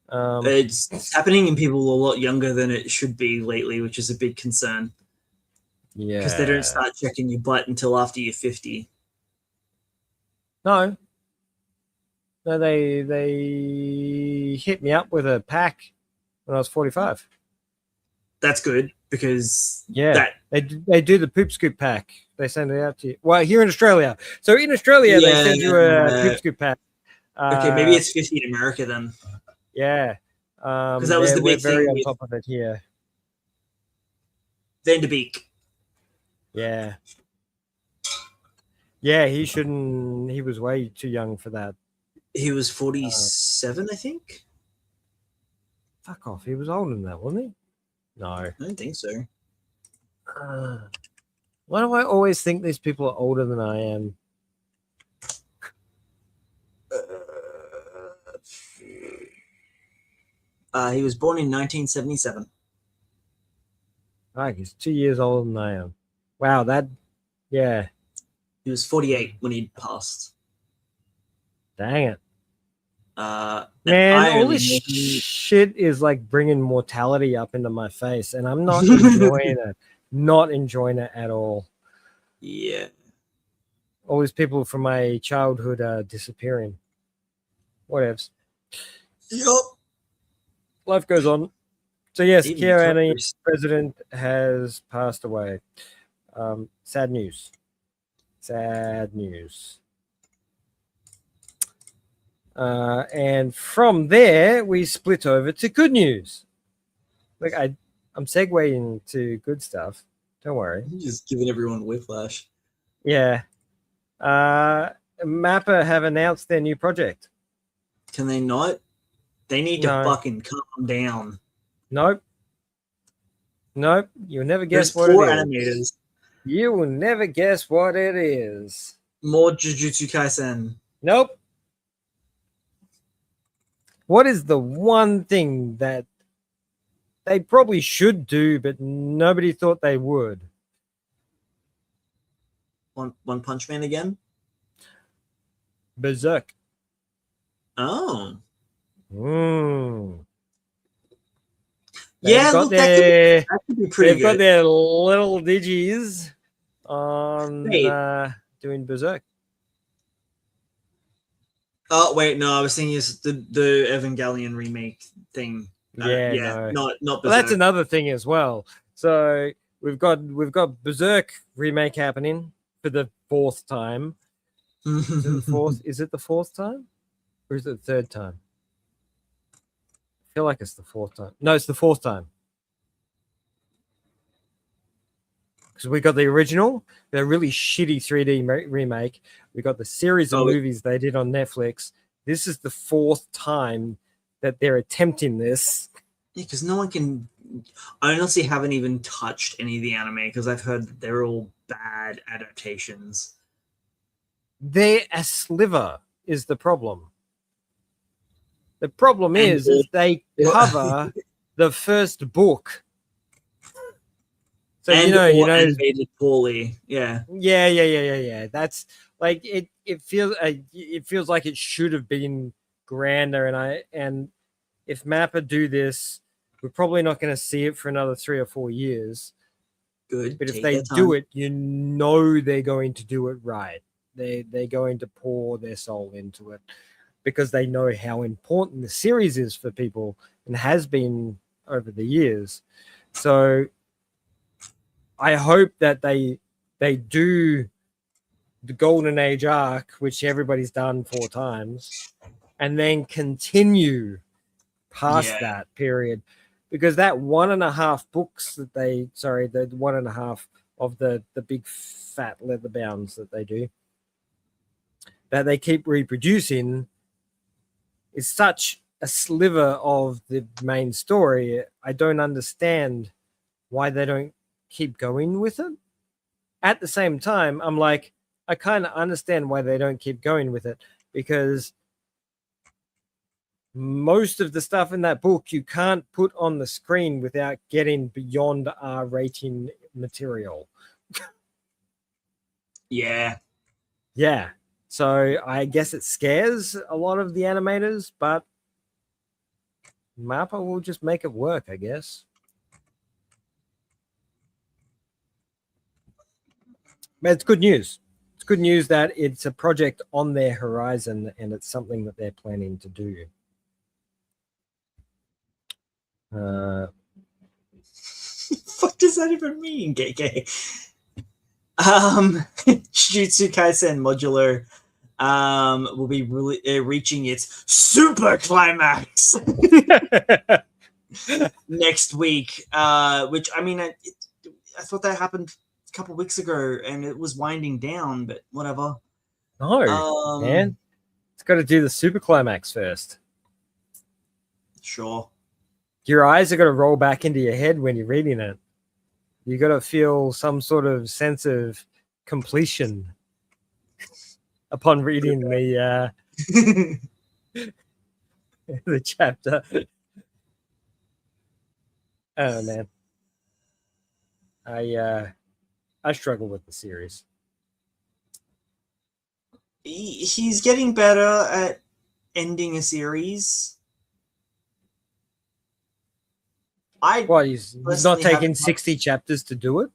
It's happening in people a lot younger than it should be lately, which is a big concern. Yeah. Because they don't start checking your butt until after you're 50. No. No, they hit me up with a pack when I was 45. That's good because Yeah. They do the poop scoop pack. They send it out to you. Well, here in Australia. So in Australia, they send you a poop scoop pack. Okay, maybe it's 50 in America then. Yeah. Because that was the we're big very thing on with top of it here. Van de Beek. Yeah. Yeah, he shouldn't. He was way too young for that. He was 47, I think. Fuck off. He was older than that, wasn't he? No. I don't think so. Why do I always think these people are older than I am? He was born in 1977. Like, he's 2 years older than I am. Wow, yeah, He was 48 when he passed. dang it. And Man, I all only this know him- shit is like bringing mortality up into my face, and I'm not enjoying it. Not enjoying it at all. Yeah. All these people from my childhood are disappearing. Whatevs. Yup. Life goes on. So yes, Even KyoAni Clippers. president has passed away. Sad news. Sad news. And from there, we split over to good news. Look, I'm segueing to good stuff. Don't worry. You're just giving everyone whiplash. Yeah. Mappa have announced their new project. Can they not? They need to No. fucking calm down. Nope. You'll never There's guess what poor it is. animators. You will never guess what it is. More Jujutsu Kaisen. Nope. What is the one thing that they probably should do, but nobody thought they would? One Punch Man again? Berserk. Oh. They've Yeah, got look, their, that could be pretty they've got good. their little digis on Wait. doing Berserk. Oh wait, no, I was thinking it's the Evangelion remake thing. No. not Well, Berserk. that's another thing as well. So we've got Berserk remake happening for the fourth time. Is it the fourth? Is it the fourth time, or is it the third time? I feel like it's the fourth time. No, it's the fourth time. Because we got the original, the really shitty 3D remake. We got the series of movies they did on Netflix. This is the fourth time that they're attempting this. Yeah, because no one can. I honestly haven't even touched any of the anime because I've heard that they're all bad adaptations. They're a sliver is the problem. The problem is they cover the first book. So and you know, animated poorly. Yeah. That's like it feels like it should have been grander. And if Mappa do this, we're probably not going to see it for another 3 or 4 years. Good. But if they do it, you know they're going to do it right. They're going to pour their soul into it because they know how important the series is for people and has been over the years. So I hope that they do the Golden Age arc, which everybody's done 4 times, and then continue past that period, because that 1.5 books that the 1.5 of the big fat leather bounds that they do, that they keep reproducing, is such a sliver of the main story. I don't understand why they don't keep going with it. At the same time, I'm like, I kind of understand why they don't keep going with it, because most of the stuff in that book you can't put on the screen without getting beyond R rating material. Yeah. Yeah. So I guess it scares a lot of the animators, but Mappa will just make it work, I guess. But it's good news. It's good news that it's a project on their horizon and it's something that they're planning to do. Fuck does that even mean, KK? Jujutsu Kaisen Modular will be reaching its super climax next week. Which, I mean, I thought that happened a couple weeks ago and it was winding down, but whatever. No, man. It's got to do the super climax first. Sure. Your eyes are going to roll back into your head when you're reading it. You got to feel some sort of sense of completion upon reading the the chapter. Oh man, I struggle with the series. He's getting better at ending a series. He's not taking 60 chapters to do it?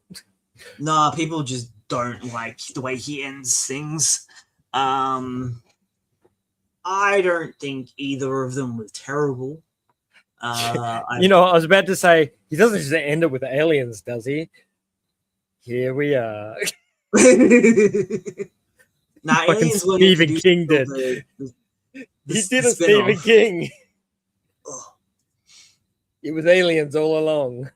Nah, people just don't like the way he ends things. I don't think either of them were terrible. I was about to say, he doesn't just end it with aliens, does he? Here we are. Nah, fucking Stephen King did. He did a Stephen King. It was aliens all along.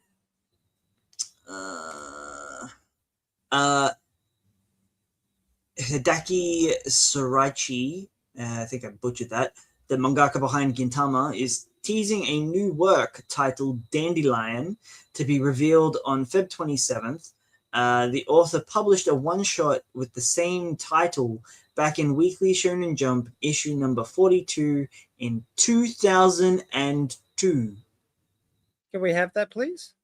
Hideki Soraichi, I think I butchered that, the mangaka behind Gintama, is teasing a new work titled Dandelion to be revealed on Feb 27th. The author published a one-shot with the same title back in Weekly Shonen Jump issue number 42 in 2002. Can we have that, please?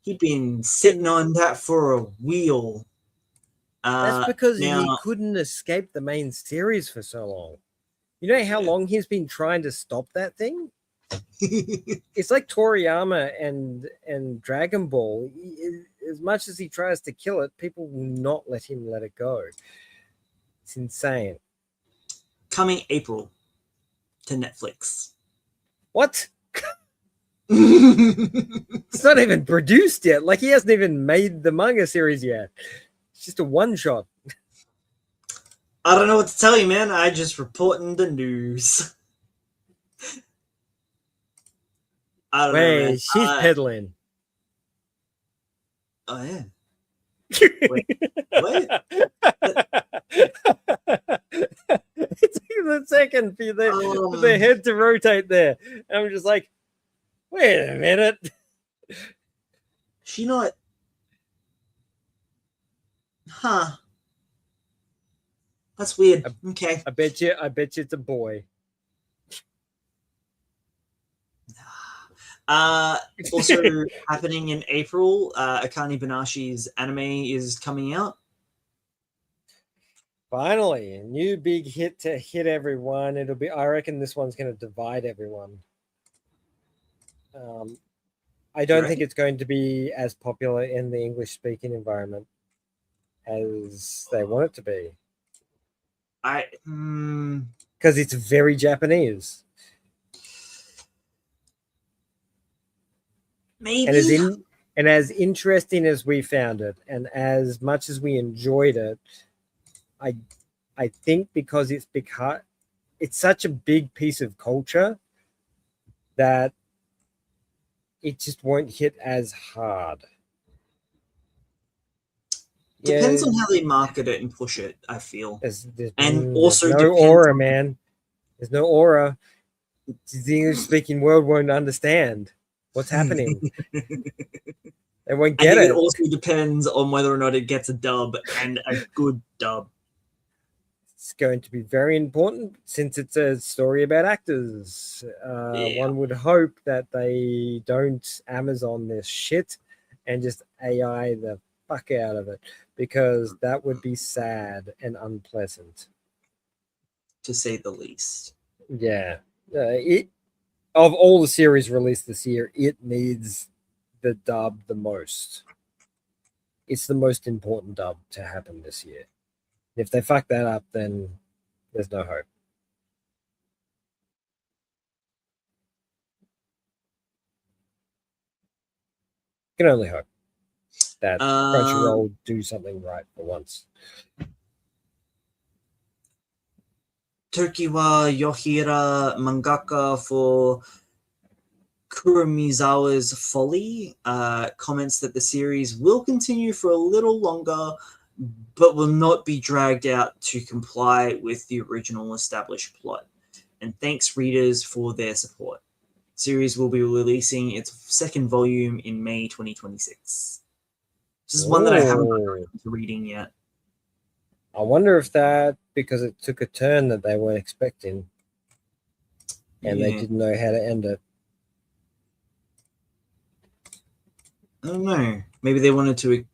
He'd been sitting on that for a wheel. That's because he couldn't escape the main series for so long. You know how long he's been trying to stop that thing? It's like Toriyama and Dragon Ball. As much as he tries to kill it, people will not let him let it go. It's insane. Coming April to Netflix. What? It's not even produced yet. Like, he hasn't even made the manga series yet. It's just a one-shot. I don't know what to tell you, man. I just reporting the news. I don't know, man. She's peddling. Oh, yeah. Wait, what? It took a second for their head to rotate there. And I'm just like, wait a minute. She not... Huh. That's weird. Okay. I bet you it's a boy. Also happening in April, Akane Banashi's anime is coming out. Finally, a new big hit to hit everyone. I reckon this one's going to divide everyone. I don't think it's going to be as popular in the English-speaking environment as they want it to be. Because it's very Japanese. Maybe. And as interesting as we found it, and as much as we enjoyed it, I think because it's such a big piece of culture that it just won't hit as hard. Depends on how they market it and push it, I feel. And there's also no depends aura, on- man. There's no aura. The English-speaking world won't understand what's happening. They won't I get think it. it also depends on whether or not it gets a dub, and a good dub. It's going to be very important since it's a story about actors. Yeah. One would hope that they don't Amazon this shit and just AI the fuck out of it, because that would be sad and unpleasant. To say the least. Yeah. It of all the series released this year, it needs the dub the most. It's the most important dub to happen this year. If they fuck that up, then there's no hope. Can only hope that Crunchyroll do something right for once. Tokiwa Yohira, mangaka for Kuromizawa's Folly, comments that the series will continue for a little longer, but will not be dragged out to comply with the original established plot, and thanks readers for their support. The series will be releasing its second volume in May 2026. This is one that I haven't gotten to reading yet. I wonder if that because it took a turn that they weren't expecting, and they didn't know how to end it. I don't know. Maybe they wanted to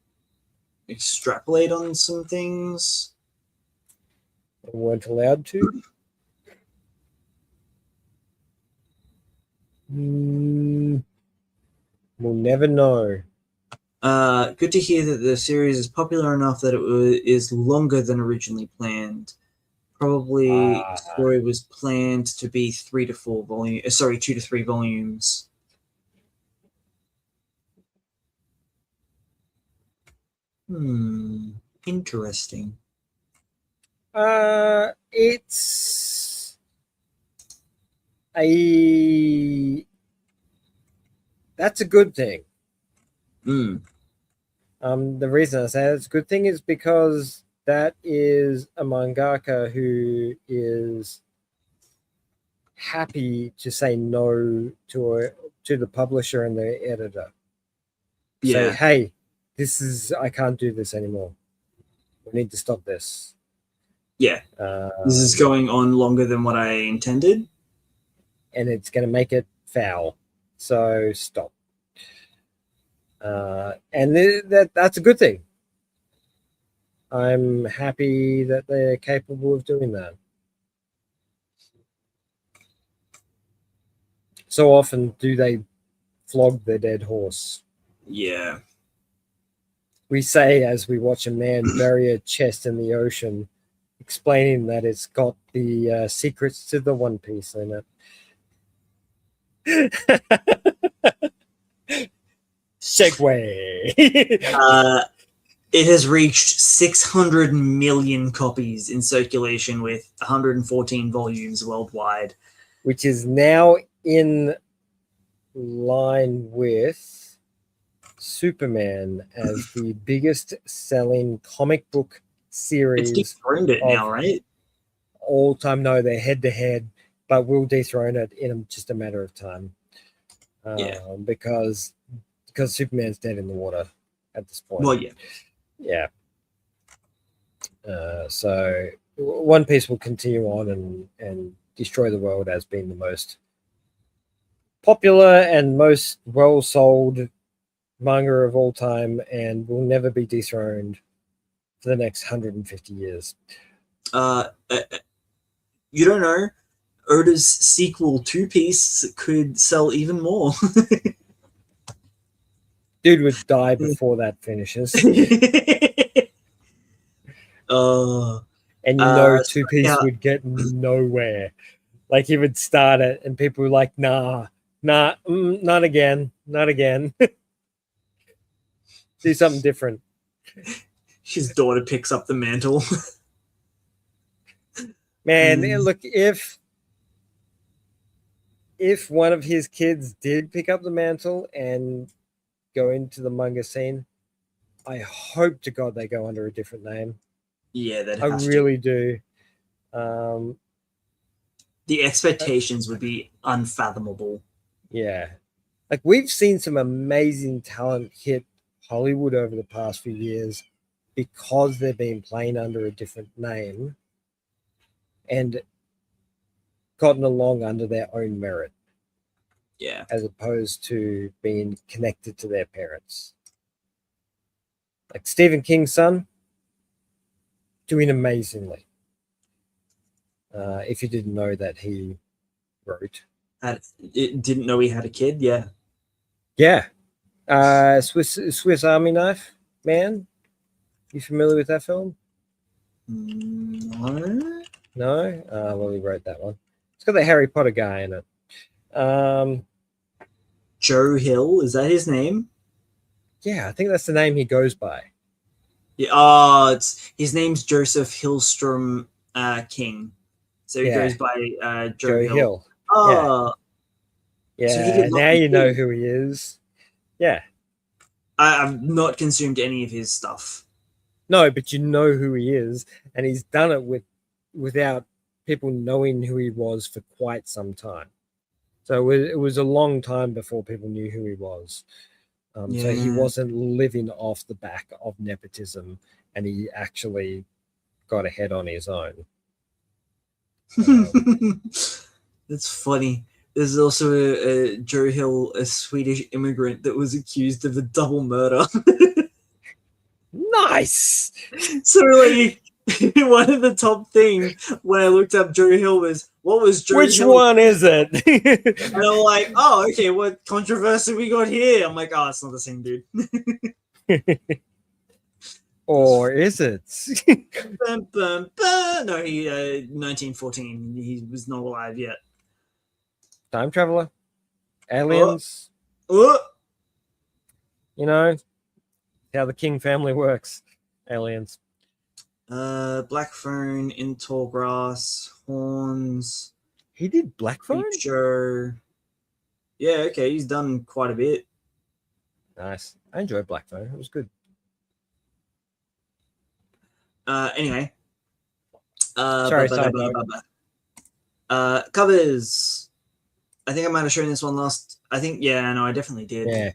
extrapolate on some things. They weren't allowed to. We'll never know. Good to hear that the series is popular enough that it is longer than originally planned. Probably the story was planned to be 2 to 3 volumes. Interesting. It's that's a good thing. The reason I say it's a good thing is because that is a mangaka who is happy to say no to the publisher and the editor. Say, hey, I can't do this anymore. We need to stop this. Yeah. This is going on longer than what I intended. And it's going to make it foul. So stop. And that's a good thing. I'm happy that they're capable of doing that. So often do they flog the dead horse. Yeah. We say as we watch a man bury a chest in the ocean, explaining that it's got the secrets to the One Piece in it. Segue. It has reached 600 million copies in circulation with 114 volumes worldwide. Which is now in line with Superman as the biggest selling comic book series. It's dethroned it now, right? All time. No, they're head to head, but we'll dethrone it in just a matter of time. Because Superman's dead in the water at this point. Well, yeah. Yeah. So One Piece will continue on and destroy the world as being the most popular and most well-sold manga of all time, and will never be dethroned for the next 150 years. You don't know. Oda's sequel, Two Piece, could sell even more. Dude would die before that finishes. And Two Piece would get nowhere. Like he would start it and people were like, not again. Do something different. His daughter picks up the mantle. Man, Mm. look, if one of his kids did pick up the mantle and go into the manga scene, I hope to God they go under a different name. Yeah, that I has to. really do. Um, The expectations would be unfathomable. yeah. Like we've seen some amazing talent hit Hollywood over the past few years because they've been playing under a different name and gotten along under their own merit. Yeah. As opposed to being connected to their parents. Like Stephen King's son, doing amazingly. If you didn't know that he wrote. Didn't know he had a kid, yeah. Yeah. Swiss Army Knife Man. You familiar with that film? No. No? Well, he wrote that one. It's got the Harry Potter guy in it. Joe Hill, is that his name? Yeah, I think that's the name he goes by. Yeah, his name's Joseph Hillstrom King. So he Yeah. goes by Joe Joe Hill. Hill. Oh, so he Yeah, did not now you know include- who he is. Yeah. I've not consumed any of his stuff. No, but you know who he is, and he's done it without people knowing who he was for quite some time. So it was a long time before people knew who he was. So he Yeah. wasn't living off the back of nepotism, and he actually got ahead on his own. That's funny. There's also a Joe Hill, a Swedish immigrant that was accused of a double murder. Nice. So like one of the top things when I looked up Joe Hill was what was Joe Which Hill? one is it? And I'm like, oh, okay, what controversy we got here? I'm like, oh, it's not the same dude. Or is it? Bum, bum, bum. No, he 1914. He was not alive yet. Time traveler, aliens. Oh, You know how the King family works. Aliens. Black Phone, In Tall Grass, Horns, He did Black Phone. Peep Show. Yeah, okay, he's done quite a bit. Nice. I enjoyed Black Phone. It was good. Anyway. Sorry, side note. Covers. I think I might have shown this one last. I think, yeah, no, I definitely did. Yeah,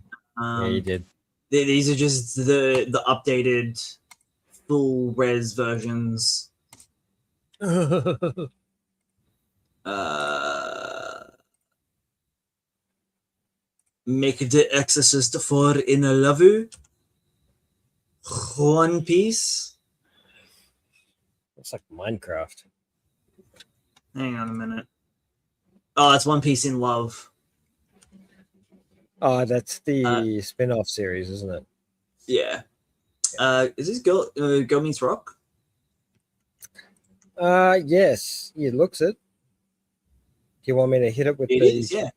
you did. These are just the updated full res versions. Make the Exorcist for in a Love One Piece. It's like Minecraft. Hang on a minute. Oh, it's One Piece in Love. Oh, that's the spin-off series, isn't it? Yeah. Is this Girl Meets Rock? Yes. It looks it. Do you want me to hit it with It is, yeah.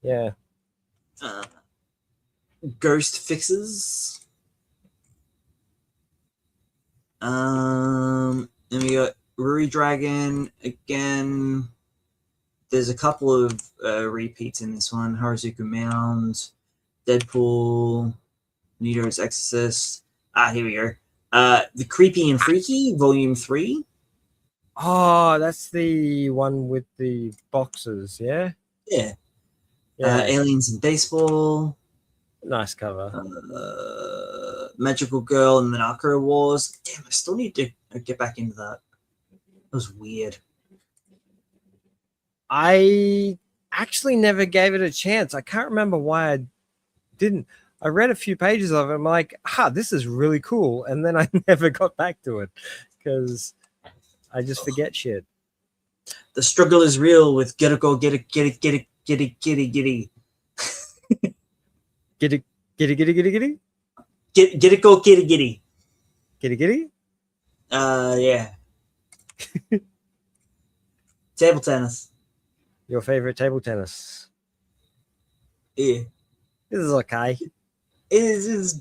Yeah. Ghost Fixes. And we got Ruri Dragon again. There's a couple of repeats in this one. Harajuku Mound, Deadpool, Nido's Exorcist. Here we go. The Creepy and Freaky, Volume 3. Oh, that's the one with the boxes, yeah? Yeah. Yeah. Aliens in Baseball. Nice cover. Magical Girl and the Narco Wars. Damn, I still need to get back into that. That was weird. I actually never gave it a chance. I can't remember why I didn't. I read a few pages of it. I'm like, this is really cool. And then I never got back to it because I just forget shit. The struggle is real with get it, go, get it, get it, get it, get it, get it, get it. Get it, get it, get it, get it, get it? Get it, go, get it, get it. Get it, get it? Yeah. Table tennis. Your favorite table tennis? Yeah. This is okay. It's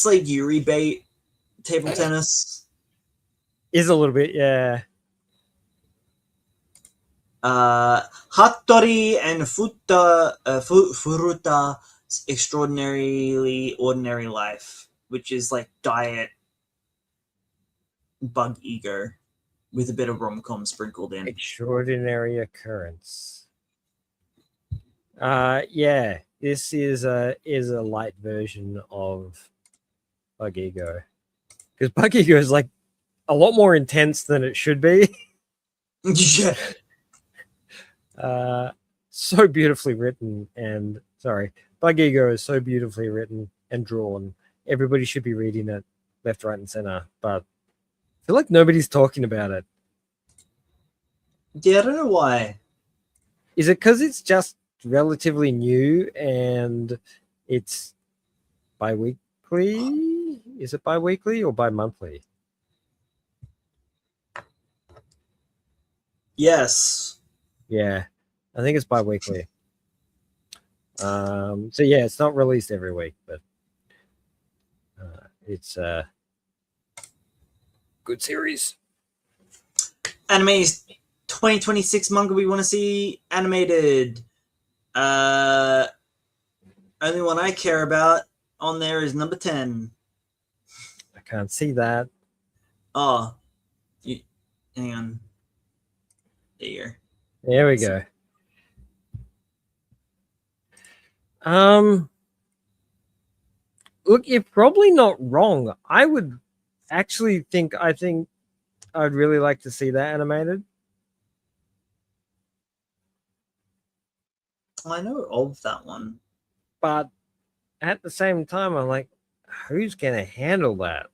like Yuri bait table tennis. Is a little bit, yeah. Hattori and Furuta's Extraordinarily Ordinary Life, which is like diet bug ego with a bit of rom-com sprinkled in. Extraordinary Occurrence. Yeah, this is a light version of Bug Ego, because Bug Ego is like a lot more intense than it should be. Yeah. So beautifully written, and Bug Ego is so beautifully written and drawn. Everybody should be reading it left, right, and center, but I feel like nobody's talking about it. Yeah, I don't know why. Is it because it's just relatively new and it's bi-weekly? Is it bi-weekly or bi-monthly? Yes. Yeah, I think it's bi-weekly. So yeah, it's not released every week, but it's a good series. Anime's 2026 manga we want to see animated. Only one I care about on there is number 10. I can't see that. Oh, hang on. There you go. There we go. Look, you're probably not wrong. I would actually think I'd really like to see that animated. I know of that one. But at the same time, I'm like, who's gonna handle that?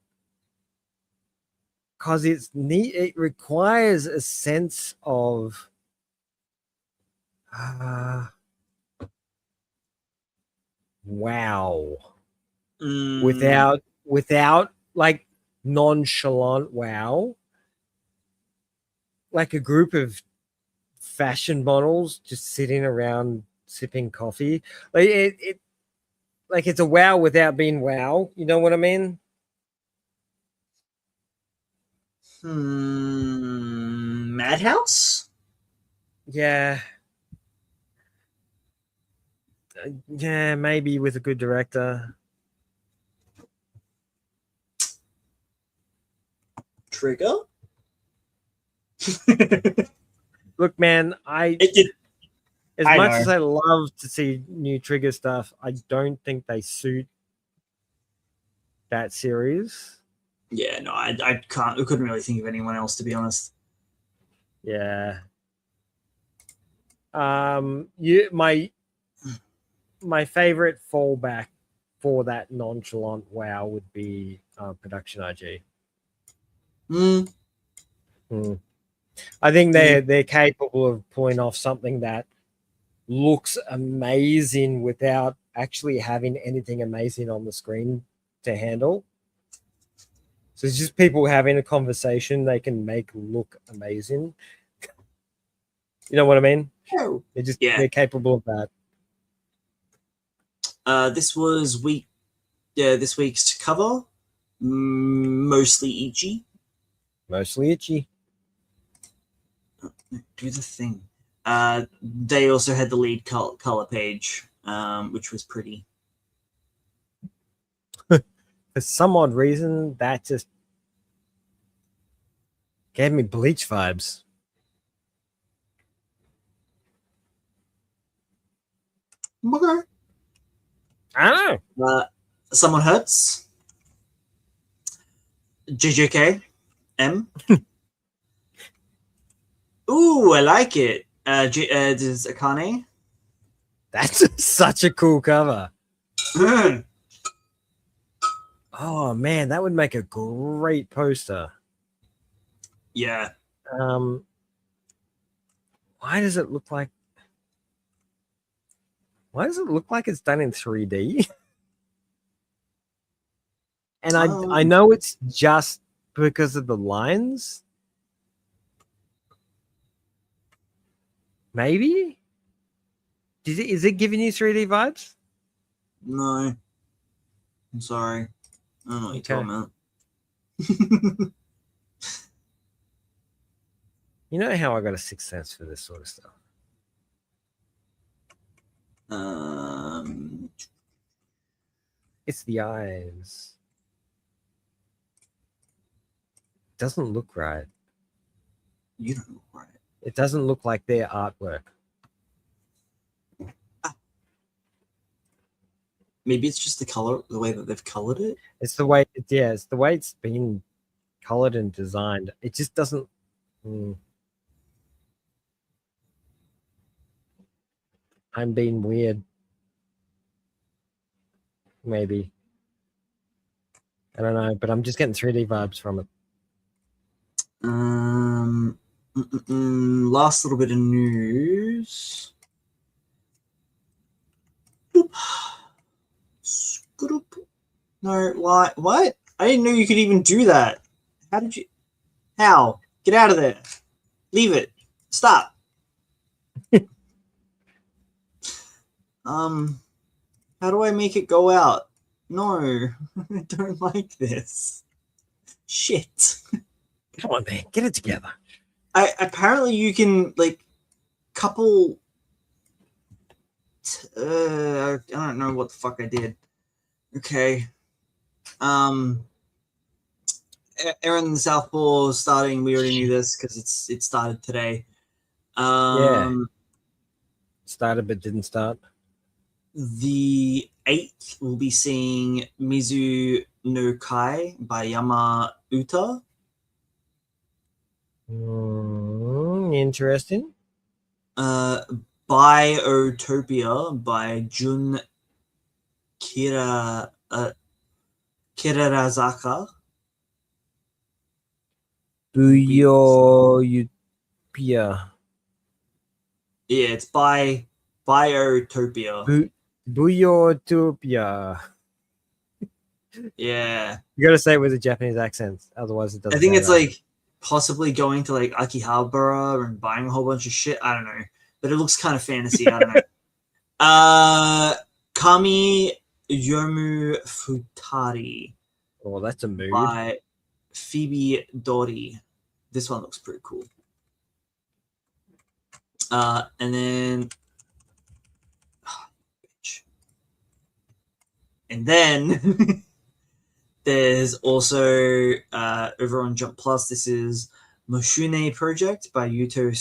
Because it's neat. It requires a sense of wow. Without like nonchalant wow. Like a group of fashion models just sitting around sipping coffee. Like it like it's a wow without being wow. You know what I mean? Madhouse? Yeah. Yeah, maybe with a good director. Trigger? Look, man, as I much know. as I love to see new Trigger stuff, I don't think they suit that series. Yeah, no, I couldn't really think of anyone else, to be honest. Yeah. My favorite fallback for that nonchalant wow would be Production IG. I think they're capable of pulling off something that looks amazing without actually having anything amazing on the screen to handle. So it's just people having a conversation they can make look amazing. You know what I mean? Oh. They're capable of that. This was this week's cover. Mostly Ichi. Mostly Itchy. Do the thing. They also had the lead color page, which was pretty. For some odd reason, that just gave me Bleach vibes. Okay. I don't know. Someone Hurts. JJK. M. Ooh, I like it. This is Akane. That's such a cool cover. Oh man, that would make a great poster. Yeah. Why does it look like it's done in 3D? And I know it's just because of the lines. Maybe? Is it giving you 3D vibes? No. I'm sorry. I don't know what you're talking about. You know how I got a sixth sense for this sort of stuff. It's the eyes. Doesn't look right. You don't look right. It doesn't look like their artwork. Maybe it's just the color, the way that they've colored it. It's the way, yeah, it's the way it's been colored and designed. It just doesn't. I'm being weird. Maybe. I don't know, but I'm just getting 3D vibes from it. Last little bit of news. No, why? What? I didn't know you could even do that. How did you? How? Get out of there. Leave it. Stop. How do I make it go out? No, I don't like this. Shit. Come on, man, get it together. Apparently you can like couple. I don't know what the fuck I did. Okay. Aaron in the South Pole starting. We already knew this because it started today. Yeah. Started but didn't start. The 8th, we'll be seeing Mizu no Kai by Yama Uta. Interesting. Biotopia by Jun Kirarazaka. Buyotopia. Yeah, it's Biotopia. Buyotopia. Yeah. You gotta say it with a Japanese accent, otherwise it doesn't. I think it's like possibly going to like Akihabara and buying a whole bunch of shit. I don't know. But it looks kind of fantasy. I don't know. Kami Yomu Futari. Oh, that's a mood. By Phoebe Dori. This one looks pretty cool. And then there's also over on Jump Plus, this is Moshune Project by Yuto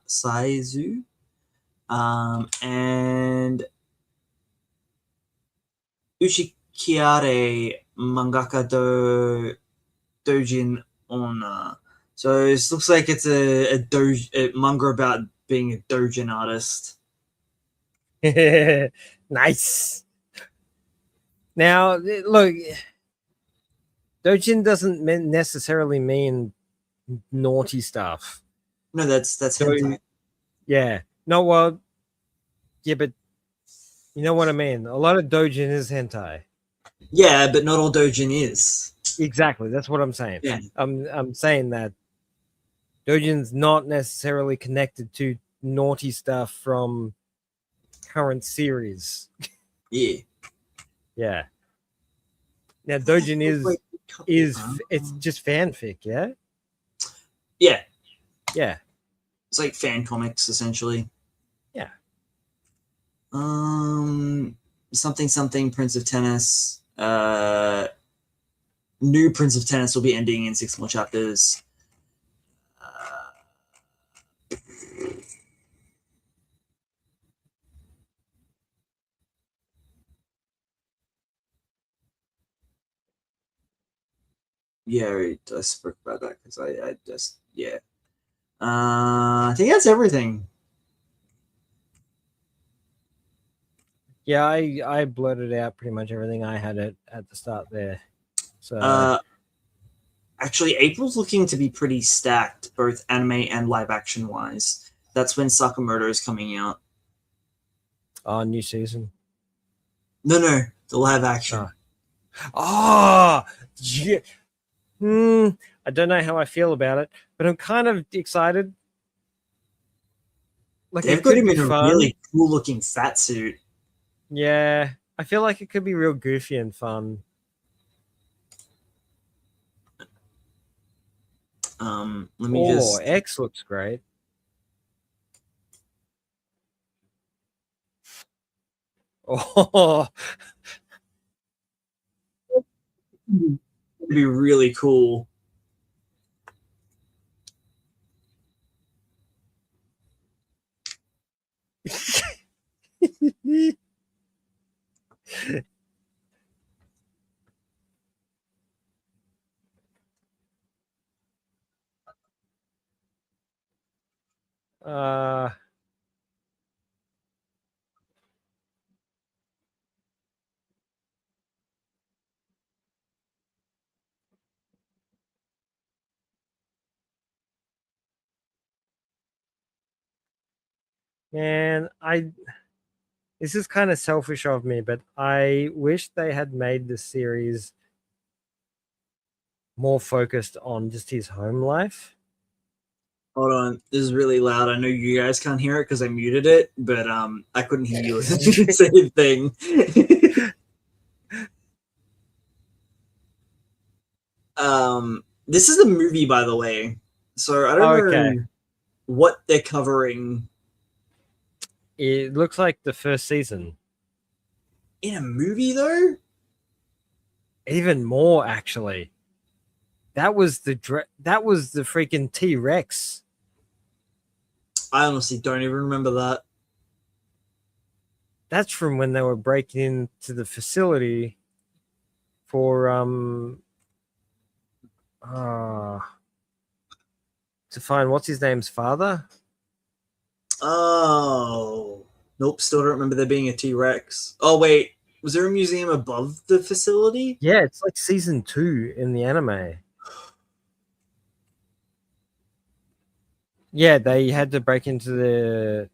Saizu. And Uchikiare Mangaka Dojin Onna. So this looks like it's a manga about being a doujin artist. Nice. Now, look, doujin doesn't necessarily mean naughty stuff. No, that's hentai. Yeah. No, well, yeah, but you know what I mean. A lot of doujin is hentai. Yeah, but not all doujin is. Exactly. That's what I'm saying. Yeah. I'm saying that doujin's not necessarily connected to naughty stuff from current series. Yeah. Yeah. Now doujin it's just fanfic, yeah? Yeah. Yeah. It's like fan comics essentially. Yeah. Something Prince of Tennis. New Prince of Tennis will be ending in 6 more chapters. Yeah, I spoke about that because I just, yeah. I think that's everything. Yeah, I blurted out pretty much everything I had at the start there. So actually, April's looking to be pretty stacked, both anime and live action wise. That's when Sakamoto is coming out. Oh, new season. No, the live action. Oh, yeah. I don't know how I feel about it, but I'm kind of excited. Like they've got him in a really cool looking fat suit. Yeah, I feel like it could be real goofy and fun. Let me just. X looks great. Oh, It'd be really cool. uh, man, this is kind of selfish of me, but I wish they had made the series more focused on just his home life. Hold on, this is really loud. I know you guys can't hear it because I muted it, but I couldn't hear you say a thing. This is a movie, by the way, so I don't know what they're covering. It looks like the first season. In a movie, though? Even more, actually. That was the freaking T-Rex. I honestly don't even remember that. That's from when they were breaking into the facility for to find what's his name's father. Oh, nope. Still don't remember there being a T-Rex. Oh wait, was there a museum above the facility? Yeah, it's like season 2 in the anime. Yeah, they had to break into the.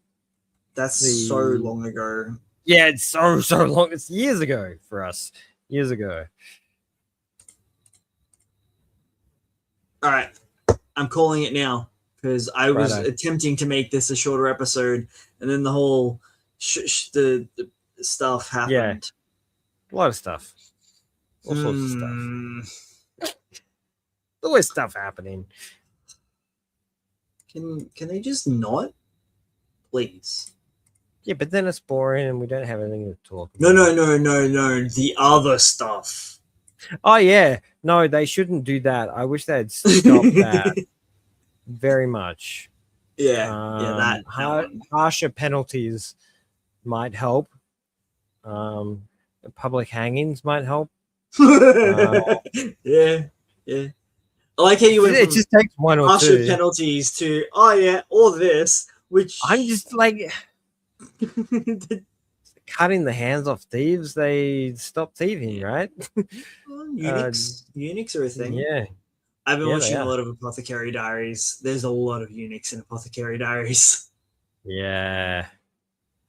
That's so long ago. Yeah, it's so long. It's years ago for us. Years ago. All right, I'm calling it now because I was attempting to make this a shorter episode, and then the whole the stuff happened. Yeah, a lot of stuff. All sorts of stuff. Always stuff happening. Can they just not, please? Yeah, but then it's boring and we don't have anything to talk about. No. The other stuff. Oh, yeah. No, they shouldn't do that. I wish they'd stop that very much. Yeah, harsher penalties might help. Public hangings might help. Yeah. I like how you went it just takes one or harsher two penalties to or this, which I'm just like cutting the hands off thieves. They stop thieving, right? Eunuchs are a thing. Yeah, I've been watching a lot of Apothecary Diaries. There's a lot of eunuchs in Apothecary Diaries. Yeah,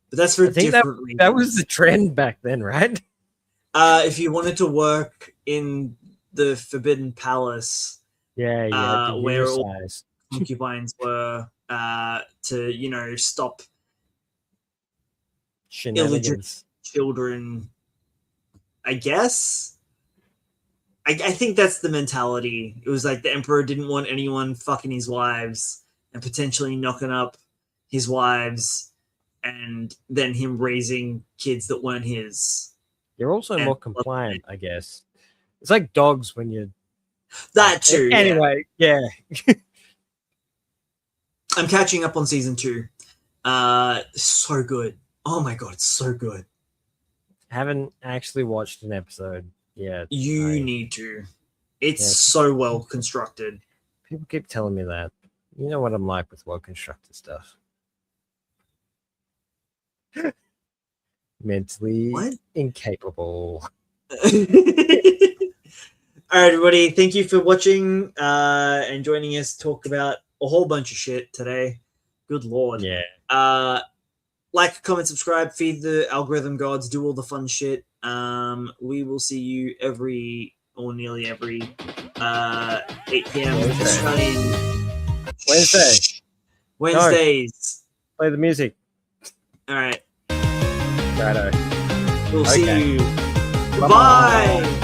but that's for different reasons. That was the trend back then, right? If you wanted to work in the Forbidden Palace, where all concubines were, to stop illegitimate children. I guess. I think that's the mentality. It was like the emperor didn't want anyone fucking his wives and potentially knocking up his wives, and then him raising kids that weren't his. You're also more compliant, I guess. It's like dogs when you're. That too. Anyway, yeah. I'm catching up on season 2. So good. Oh my god, it's so good. Haven't actually watched an episode yet. You need to. It's so well constructed. People keep telling me that. You know what I'm like with well constructed stuff. Mentally incapable. All right, everybody. Thank you for watching and joining us talk about a whole bunch of shit today. Good lord. Yeah. Like, comment, subscribe, feed the algorithm gods, do all the fun shit. We will see you nearly every 8 p.m. Australian. Wednesdays. No. Play the music. All right. Righto. We'll see you. Goodbye.